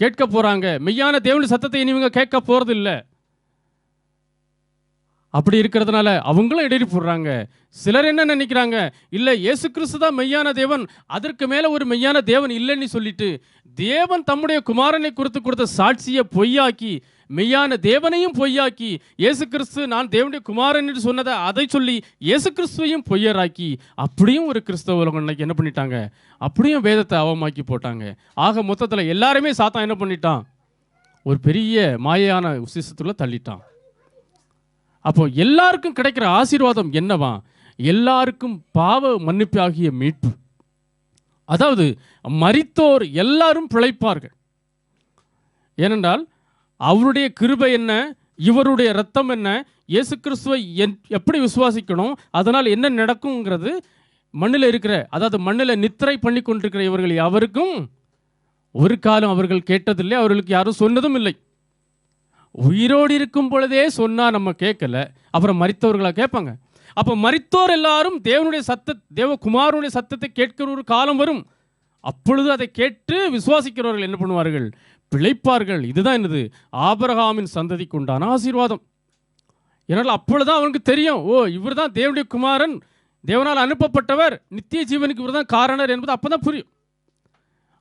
கேட்க போகிறாங்க. மெய்யான தேவனுடைய சத்தத்தை இவங்க கேட்க போகிறது இல்லை. அப்படி இருக்கிறதுனால அவங்களும் இடையே போடுறாங்க. சிலர் என்ன நினைக்கிறாங்க? இல்லை இயேசு கிறிஸ்து தான் மெய்யான தேவன், அதற்கு மேலே ஒரு மெய்யான தேவன் இல்லைன்னு சொல்லிட்டு தேவன் தம்முடைய குமாரனை குறித்து கொடுத்த சாட்சியை பொய்யாக்கி, மெய்யான தேவனையும் பொய்யாக்கி, இயேசு கிறிஸ்து நான் தேவனுடைய குமாரன் என்று சொன்னதை அதை சொல்லி இயேசு கிறிஸ்துவையும் பொய்யராக்கி, அப்படியும் ஒரு கிறிஸ்தவ உலகம் இன்னைக்கு என்ன பண்ணிட்டாங்க? அப்படியும் வேதத்தை அவமாக்கி போட்டாங்க. ஆக மொத்தத்தில் எல்லாருமே சாத்தான் என்ன பண்ணிட்டான்? ஒரு பெரிய மாயான விசேஷத்துல தள்ளிட்டான். அப்போ எல்லாருக்கும் கிடைக்கிற ஆசீர்வாதம் என்னவா? எல்லாருக்கும் பாவ மன்னிப்பு ஆகிய மீட்பு. அதாவது மரித்தோர் எல்லாரும் பிழைப்பார்கள். ஏனென்றால் அவருடைய கிருபை என்ன, இவருடைய இரத்தம் என்ன, இயேசு கிறிஸ்துவை எப்படி விசுவாசிக்கணும், அதனால் என்ன நடக்குங்கிறது மண்ணில் இருக்கிற, அதாவது மண்ணில் நித்திரை பண்ணி கொண்டிருக்கிற இவர்கள் யாவருக்கும் ஒரு காலம் அவர்கள் கேட்டதில்லை, அவர்களுக்கு யாரும் சொன்னதும் இல்லை. உயிரோடு இருக்கும் பொழுதே சொன்னால் நம்ம கேட்கல, அப்புறம் மரித்தவர்களாக கேட்பாங்க. அப்போ மரித்தோர் எல்லாரும் தேவகுமாரனுடைய சத்தத்தை கேட்கிற ஒரு காலம் வரும். அப்பொழுது அதை கேட்டு விசுவாசிக்கிறவர்கள் என்ன பண்ணுவார்கள்? பிழைப்பார்கள். இதுதான் என்னது? ஆபிரகாமின் சந்ததிக்கு உண்டான ஆசீர்வாதம். ஏனால் அப்பொழுதுதான் அவனுக்கு தெரியும், ஓ இவர் தான் தேவனுடைய குமாரன், தேவனால் அனுப்பப்பட்டவர், நித்திய ஜீவனுக்கு இவர் தான் காரணர் என்பது அப்போ தான் புரியும்.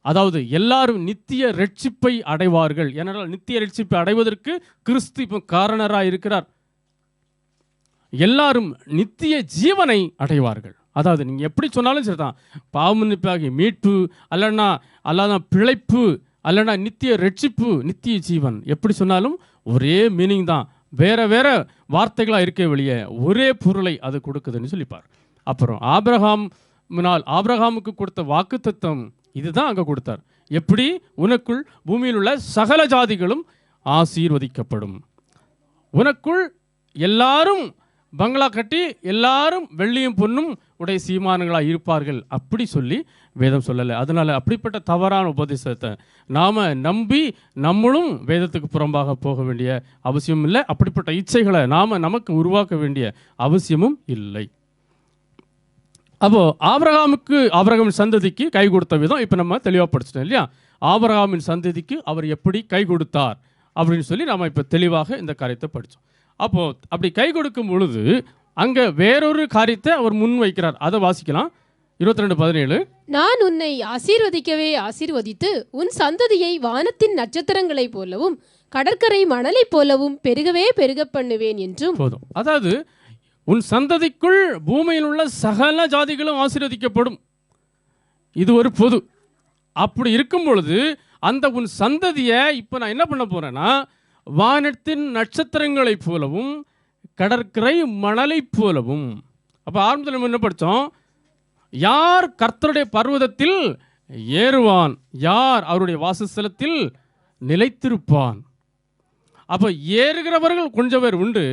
அதாவது எல்லாரும் நித்திய ரட்சிப்பை அடைவார்கள். ஏனென்றால் நித்திய ரட்சிப்பை அடைவதற்கு கிறிஸ்து இப்போ காரணராக இருக்கிறார். எல்லாரும் நித்திய ஜீவனை அடைவார்கள். அதாவது நீங்கள் எப்படி சொன்னாலும் சரிதான், பாவமன்னிப்பாகி மீட்பு, அல்லனா பிழைப்பு, அல்லனா நித்திய ரட்சிப்பு, நித்திய ஜீவன், எப்படி சொன்னாலும் ஒரே மீனிங் தான், வேற வேற வார்த்தைகளாக இருக்க வெளியே ஒரே பொருளை அது கொடுக்குதுன்னு சொல்லிப்பார். அப்புறம் ஆபிரகாமுக்கு கொடுத்த வாக்குத்தத்தம் இதுதான் அங்கே கொடுத்தார். எப்படி? உனக்குள் பூமியில் உள்ள சகல ஜாதிகளும் ஆசீர்வதிக்கப்படும். உனக்குள் எல்லாரும் பங்களா கட்டி எல்லாரும் வெள்ளியும் பொன்னும் உடைய சீமானங்களாக இருப்பார்கள் அப்படி சொல்லி வேதம் சொல்லலை. அதனால் அப்படிப்பட்ட தவறான உபதேசத்தை நாம் நம்பி நம்மளும் வேதத்துக்கு புறம்பாக போக வேண்டிய அவசியம் இல்லை. அப்படிப்பட்ட இச்சைகளை நமக்கு உருவாக்க வேண்டிய அவசியமும் இல்லை. அப்போது ஆபிரகாமின் சந்ததிக்கு கை கொடுத்த விதம் இப்போ நம்ம தெளிவாக படிச்சிட்டோம் இல்லையா? ஆபிரகாமின் சந்ததிக்கு அவர் எப்படி கை கொடுத்தார் அப்படின்னு சொல்லி நாம் இப்போ தெளிவாக இந்த காரியத்தை படித்தோம். அப்போது அப்படி கை கொடுக்கும் பொழுது அங்கே வேறொரு காரியத்தை அவர் முன் வைக்கிறார். அதை வாசிக்கலாம். 22:17. நான் உன்னை ஆசீர்வதிக்கவே ஆசீர்வதித்து உன் சந்ததியை வானத்தின் நட்சத்திரங்களைப் போலவும் கடற்கரை மணலைப் போலவும் பெருகவே பெருக பண்ணுவேன் என்றும். போதும். அதாவது உன் சந்ததிக்குள் பூமியில் உள்ள சகல ஜாதிகளும் ஆசீர்வதிக்கப்படும். இது ஒரு பொது. அப்படி இருக்கும் பொழுது அந்த உன் சந்ததியை இப்போ நான் என்ன பண்ண போறேன்னா, வானத்தின் நட்சத்திரங்களைப் போலவும் கடற்கரை மணலைப் போலவும். அப்போ ஆரம்பத்தில் நம்ம என்ன படித்தோம்? யார் கர்த்தருடைய பர்வதத்தில் ஏறுவான், யார் அவருடைய வாசஸ்தலத்தில் நிலைத்திருப்பான். அப்போ ஏறுகிறவர்கள் கொஞ்சம் பேர் உண்டு,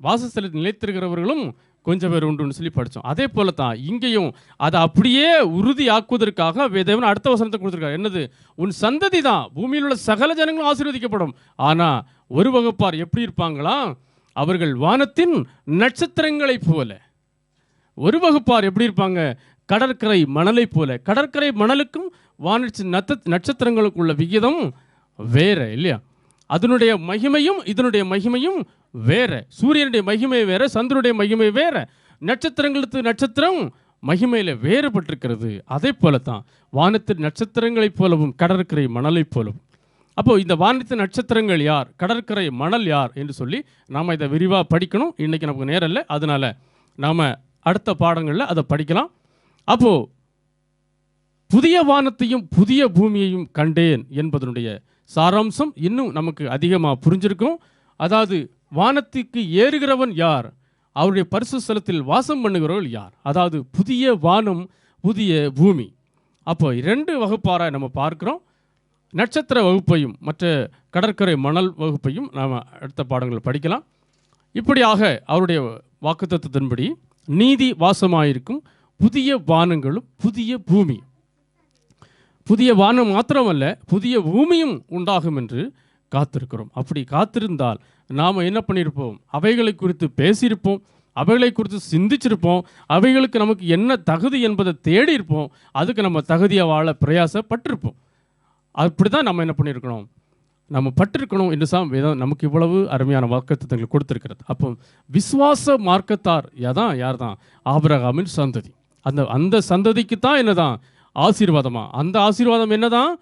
வாசஸ்தலத்தில் நிலைத்திருக்கிறவர்களும் கொஞ்சம் பேர் உண்டுன்னு சொல்லி படித்தோம். அதே போல தான் இங்கேயும் அதை அப்படியே உறுதியாக்குவதற்காக தேவன் அடுத்த வசனத்தை கொடுத்துருக்காரு. என்னது? உன் சந்ததி தான் பூமியில் உள்ள சகல ஜனங்களும் ஆசீர்வதிக்கப்படும். ஆனால் ஒரு வகுப்பார் எப்படி இருப்பாங்களாம்? அவர்கள் வானத்தின் நட்சத்திரங்களைப் போல. ஒரு வகுப்பார் எப்படி இருப்பாங்க? கடற்கரை மணலை போல. கடற்கரை மணலுக்கும் வானத்தின் நட்சத்திரங்களுக்குள்ள விகிதம் வேற இல்லையா? அதனுடைய மகிமையும் இதனுடைய மகிமையும் வேற. சூரியனுடைய மகிமை வேற, சந்திரனுடைய மகிமை வேற, நட்சத்திரங்களுக்கு நட்சத்திரம் மகிமையில் வேறுபட்டிருக்கிறது. அதே போல தான் வானத்தின் நட்சத்திரங்களைப் போலவும் கடற்கரை மணலைப் போலவும். அப்போது இந்த வானத்தின் நட்சத்திரங்கள் யார், கடற்கரை மணல் யார் என்று சொல்லி நாம் இதை விரிவாக படிக்கணும். இன்றைக்கி நமக்கு நேரம் இல்லை, அதனால் நாம் அடுத்த பாடங்களில் அதை படிக்கலாம். அப்போது புதிய வானத்தையும் புதிய பூமியையும் கண்டேன் என்பதனுடைய சாராம்சம் இன்னும் நமக்கு அதிகமாக புரிஞ்சிருக்கும். அதாவது வானத்துக்கு ஏறுகிறவன் யார், அவருடைய பரிசுத்த ஸ்தலத்தில் வாசம் பண்ணுகிறவர்கள் யார். அதாவது புதிய வானம் புதிய பூமி. அப்போ 2 வகுப்பாராக நம்ம பார்க்குறோம். நட்சத்திர வகுப்பையும் மற்ற கடற்கரை மணல் வகுப்பையும் நாம் அடுத்த பாடங்களில் படிக்கலாம். இப்படியாக அவருடைய வாக்குத்தத்தத்தின்படி நீதி வாசமாயிருக்கும் புதிய வானங்களும் புதிய பூமி, புதிய வானம் மாத்திரமல்ல புதிய பூமியும் உண்டாகும் என்று காத்திருக்கிறோம். அப்படி காத்திருந்தால் நாம் என்ன பண்ணியிருப்போம்? அவைகளை குறித்து பேசியிருப்போம், அவைகளை குறித்து சிந்திச்சிருப்போம், அவைகளுக்கு நமக்கு என்ன தகுதி என்பதை தேடி இருப்போம், அதுக்கு நம்ம தகுதியாக வாழ பிரயாசப்பட்டிருப்போம். அப்படி தான் நம்ம என்ன பண்ணியிருக்கணும்? நம்ம பட்டிருக்கணும் என்று வேதம் நமக்கு இவ்வளவு அருமையான வாக்குத்தத்தங்களை கொடுத்திருக்கிறது. அப்போ விசுவாச மார்க்கத்தார் யார் தான்? ஆபிரகாமின் சந்ததி. அந்த சந்ததிக்கு தான் என்னதான் ஆசீர்வாதமா? அந்த ஆசீர்வாதம் என்னதான்?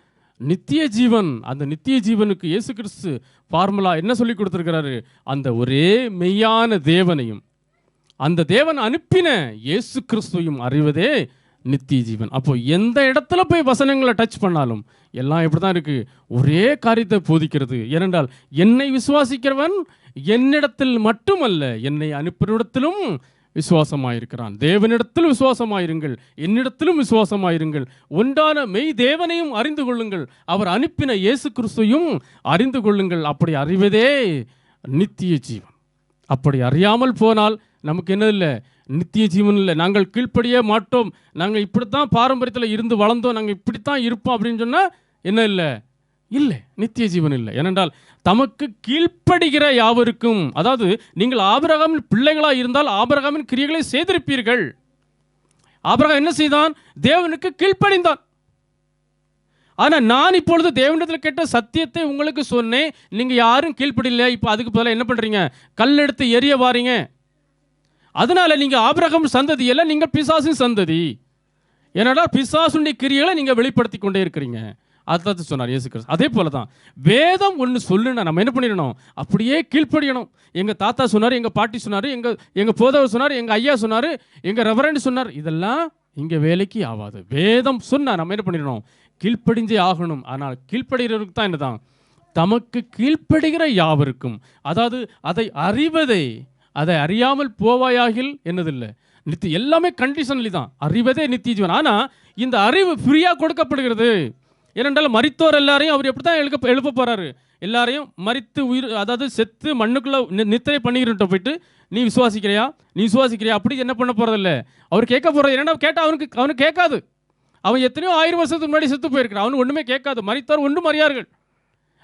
நித்திய ஜீவன். அந்த நித்திய ஜீவனுக்கு இயேசு கிறிஸ்து ஃபார்முலா என்ன சொல்லி கொடுத்துருக்கிறாரு? அந்த ஒரே மெய்யான தேவனையும் அந்த தேவன் அனுப்பின இயேசு கிறிஸ்துவையும் அறிவதே நித்திய ஜீவன். அப்போ எந்த இடத்துல போய் வசனங்களை டச் பண்ணாலும் எல்லாம் எப்படி தான் இருக்குது? ஒரே காரியத்தை போதிக்கிறது. ஏனென்றால் என்னை விசுவாசிக்கிறவன் என்னிடத்தில் மட்டுமல்ல என்னை அனுப்பினிடத்திலும் விசுவாசமாயிருக்கிறான். தேவனிடத்தில் விசுவாசமாயிருங்கள், என்னிடத்திலும் விசுவாசமாயிருங்கள். ஒன்றான மெய் தேவனையும் அறிந்து கொள்ளுங்கள், அவர் அனுப்பின இயேசு கிறிஸ்துவையும் அறிந்து கொள்ளுங்கள். அப்படி அறிவதே நித்திய ஜீவன். அப்படி அறியாமல் போனால் நமக்கு என்ன இல்லை? நித்திய ஜீவன் இல்லை. நாங்கள் கீழ்ப்படிய மாட்டோம், நாங்கள் இப்படித்தான் பாரம்பரியத்தில் இருந்து வளர்ந்தோம், நாங்கள் இப்படித்தான் இருப்போம் அப்படின்னு சொன்னால் என்ன இல்லை? இல்லை, நித்திய ஜீவன் இல்லை. ஏனென்றால் தமக்கு கீழ்ப்படுகிற யாவருக்கும், அதாவது நீங்கள் ஆபிரகாமின் பிள்ளைகளாக இருந்தால் ஆபிரகாமின் கிரியைகளை செய்திருப்பீர்கள். ஆபிரகாம் என்ன செய்தான்? தேவனுக்கு கீழ்ப்படிந்தான். ஆனால் நான் இப்பொழுது தேவனிடத்தில் கேட்ட சத்தியத்தை உங்களுக்கு சொன்னேன், நீங்கள் யாரும் கீழ்ப்படிஇல்லை. இப்போ அதுக்கு பதிலாக என்ன பண்ணுறீங்க? கல் எடுத்து எரிய வாரீங்க. அதனால நீங்கள் ஆபிரகாம் சந்ததி அல்ல, நீங்கள் பிசாசின் சந்ததி. ஏனென்றால் பிசாசுடைய கிரியைகளை நீங்கள் வெளிப்படுத்தி கொண்டே இருக்கிறீங்க. அதான் சொன்னார் இயேசு கிறிஸ்து. அதே போல தான் வேதம் ஒன்று சொல்லுன்னா நம்ம என்ன பண்ணிடணும்? அப்படியே கீழ்ப்படியணும். எங்கள் தாத்தா சொன்னார், எங்கள் பாட்டி சொன்னார், எங்கள் போதவர் சொன்னார், எங்கள் ஐயா சொன்னார், எங்கள் ரெவரண்ட் சொன்னார், இதெல்லாம் இங்கே வேலைக்கு ஆகாது. வேதம் சொன்னால் நம்ம என்ன பண்ணிடணும்? கீழ்ப்படிஞ்சே ஆகணும். ஆனால் கீழ்ப்படுகிறவருக்கு தான் என்னதான்? தமக்கு கீழ்ப்படுகிற யாவருக்கும், அதாவது அதை அறிவதே, அதை அறியாமல் போவாயாகில் என்னதில்லை, எல்லாமே கண்டிஷன்லி தான். அறிவதே நித்திய ஜீவன். ஆனால் இந்த அறிவு ஃப்ரீயாக கொடுக்கப்படுகிறது. ஏனென்றால் மரித்தோர் எல்லாரையும் அவர் எப்படி தான் எழுப்ப போகிறாரு? எல்லாரையும் மரித்து உயிர், அதாவது செத்து மண்ணுக்குள்ளே நித்திரை பண்ணிக்கிட்டு போயிட்டு நீ விசுவாசிக்கிறியா, நீ விசுவாசிக்கிறியா அப்படி என்ன பண்ண போகிறதில்ல. அவர் கேட்க போகிறது என்னென்னா, கேட்டால் அவனுக்கு கேட்காது. அவன் எத்தனையோ 1000 வருஷத்துக்கு முன்னாடி செத்து போயிருக்கிறான், அவனுக்கு ஒன்றுமே கேட்காது. மரித்தோர் ஒன்றும் அறியார்கள்.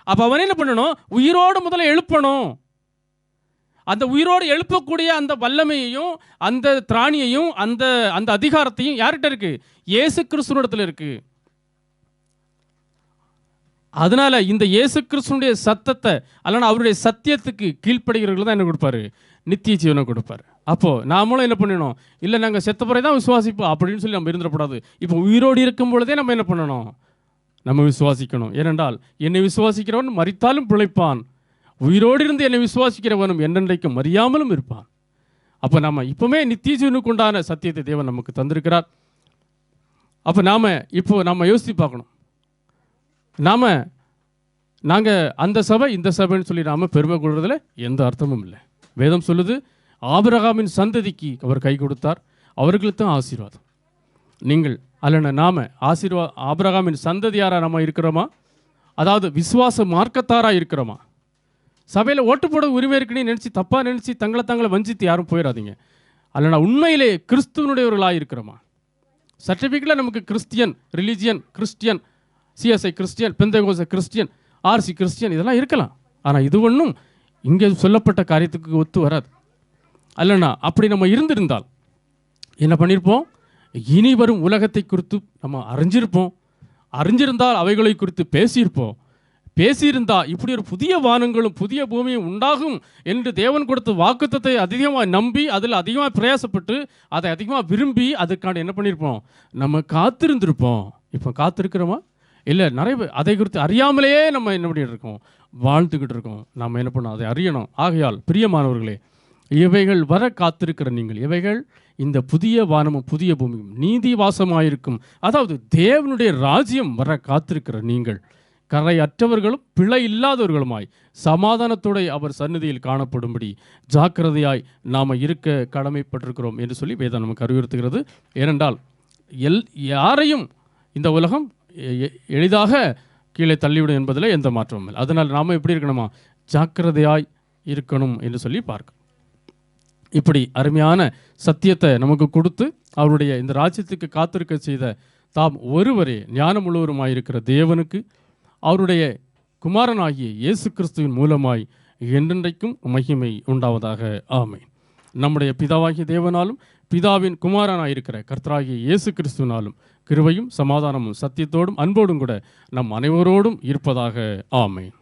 அப்போ அவன் என்ன பண்ணணும்? உயிரோடு முதல்ல எழுப்பணும். அந்த உயிரோடு எழுப்பக்கூடிய அந்த வல்லமையையும் அந்த திராணியையும் அந்த அந்த அதிகாரத்தையும் யார்கிட்ட இருக்கு? இயேசு கிறிஸ்துவிடத்தில் இருக்கு. அதனால இந்த இயேசு கிறிஸ்துடைய சத்தத்தை அல்லனா அவருடைய சத்தியத்துக்கு கீழ்ப்படுகிறவர்கள் தான் என்ன கொடுப்பாரு? நித்திய ஜீவனை கொடுப்பாரு. அப்போது நாமளும் என்ன பண்ணணும்? இல்லை நாங்கள் செத்த பிறகு தான் விசுவாசிப்போம் அப்படின்னு சொல்லி நம்ம இருந்துடக்கூடாது. இப்போ உயிரோடு இருக்கும் பொழுதே நம்ம என்ன பண்ணணும்? நம்ம விசுவாசிக்கணும். ஏனென்றால் என்னை விசுவாசிக்கிறவன் மரித்தாலும் பிழைப்பான், உயிரோடு இருந்து என்னை விசுவாசிக்கிறவனும் என்னென்றைக்கும் மறியாமலும் இருப்பான். அப்போ நம்ம இப்போவே நித்திய ஜீவனுக்கு உண்டான சத்தியத்தை தேவன் நமக்கு தந்திருக்கிறார். அப்போ நம்ம யோசித்து பார்க்கணும். நாங்கள் அந்த சபை இந்த சபைன்னு சொல்லி நாம் பெருமை கொள்வதில் எந்த அர்த்தமும் இல்லை. வேதம் சொல்லுது, ஆபிரகாமின் சந்ததிக்கு அவர் கை கொடுத்தார், அவர்களுக்கு தான் ஆசீர்வாதம். நீங்கள் அல்லனா நாம் ஆபிரகாமின் சந்ததியாராக நம்ம இருக்கிறோமா? அதாவது விசுவாச மார்க்கத்தாராக இருக்கிறோமா? சபையில் ஓட்டு போட உரிமை இருக்குன்னு நினச்சி தப்பாக நினச்சி தங்களை வஞ்சித்து யாரும் போயிடாதீங்க. அல்லனா உண்மையிலே கிறிஸ்துவனுடையவர்களாக இருக்கிறோமா? சர்டிஃபிகேட்டில் நமக்கு Christian, religion Christian, CSI Christian, Pentecost Christian, RC Christian இதெல்லாம் இருக்கலாம். ஆனால் இது ஒன்றும் இங்கே சொல்லப்பட்ட காரியத்துக்கு ஒத்து வராது. அல்லனா அப்படி நம்ம இருந்திருந்தால் என்ன பண்ணியிருப்போம்? இனி வரும் உலகத்தை குறித்து நம்ம அறிஞ்சிருந்தால் அவைகளை குறித்து பேசியிருந்தால் இப்படி ஒரு புதிய வானங்களும் புதிய பூமியும் உண்டாகும் என்று தேவன் கொடுத்த வாக்குத்தத்தை அதிகமாக நம்பி அதில் அதிகமாக பிரயாசப்பட்டு அதை அதிகமாக விரும்பி அதுக்கான என்ன பண்ணியிருப்போம்? நம்ம காத்திருந்திருப்போம். இப்போ காத்திருக்கிறோமா? இல்லை, நிறைய பேர் அதை குறித்து அறியாமலேயே நம்ம என்ன பண்ணிட்டு இருக்கோம்? வாழ்த்துக்கிட்டு இருக்கோம். நம்ம என்ன பண்ணோம்? அதை அறியணும். ஆகையால் பிரியமானவர்களே, இவைகள் வர காத்திருக்கிற நீங்கள், இவைகள் இந்த புதிய வானமும் புதிய பூமியும் நீதி வாசமாயிருக்கும், அதாவது தேவனுடைய ராஜ்யம் வர காத்திருக்கிற நீங்கள் கரையற்றவர்களும் பிழை இல்லாதவர்களுமாய் சமாதானத்தோடு அவர் சந்நிதியில் காணப்படும்படி ஜாக்கிரதையாய் நாம் இருக்க கடமைப்பட்டிருக்கிறோம் என்று சொல்லி வேதம் நமக்கு அறிவுறுத்துகிறது. ஏனென்றால் யாரையும் இந்த உலகம் எளிதாக கீழே தள்ளிவிடும் என்பதில் எந்த மாற்றமும் இல்லை. அதனால் நாம் எப்படி இருக்கணுமா? ஜாக்கிரதையாய் இருக்கணும் என்று சொல்லி பார்க்க. இப்படி அருமையான சத்தியத்தை நமக்கு கொடுத்து அவருடைய இந்த ராஜ்யத்துக்கு காத்திருக்க செய்த தாம் ஒருவரே ஞானமுள்ளவருமாயிருக்கிற தேவனுக்கு அவருடைய குமாரனாகிய இயேசு கிறிஸ்துவின் மூலமாய் என்றென்றைக்கும் மகிமை உண்டாவதாக. ஆமென். நம்முடைய பிதாவாகிய தேவனாலும் பிதாவின் குமாரனாயிருக்கிற கர்த்தராகிய இயேசு கிறிஸ்துவினாலும் கிருபையும் சமாதானமும் சத்தியத்தோடும் அன்போடும் கூட நம் அனைவரோடும் இருப்பதாக. ஆமென்.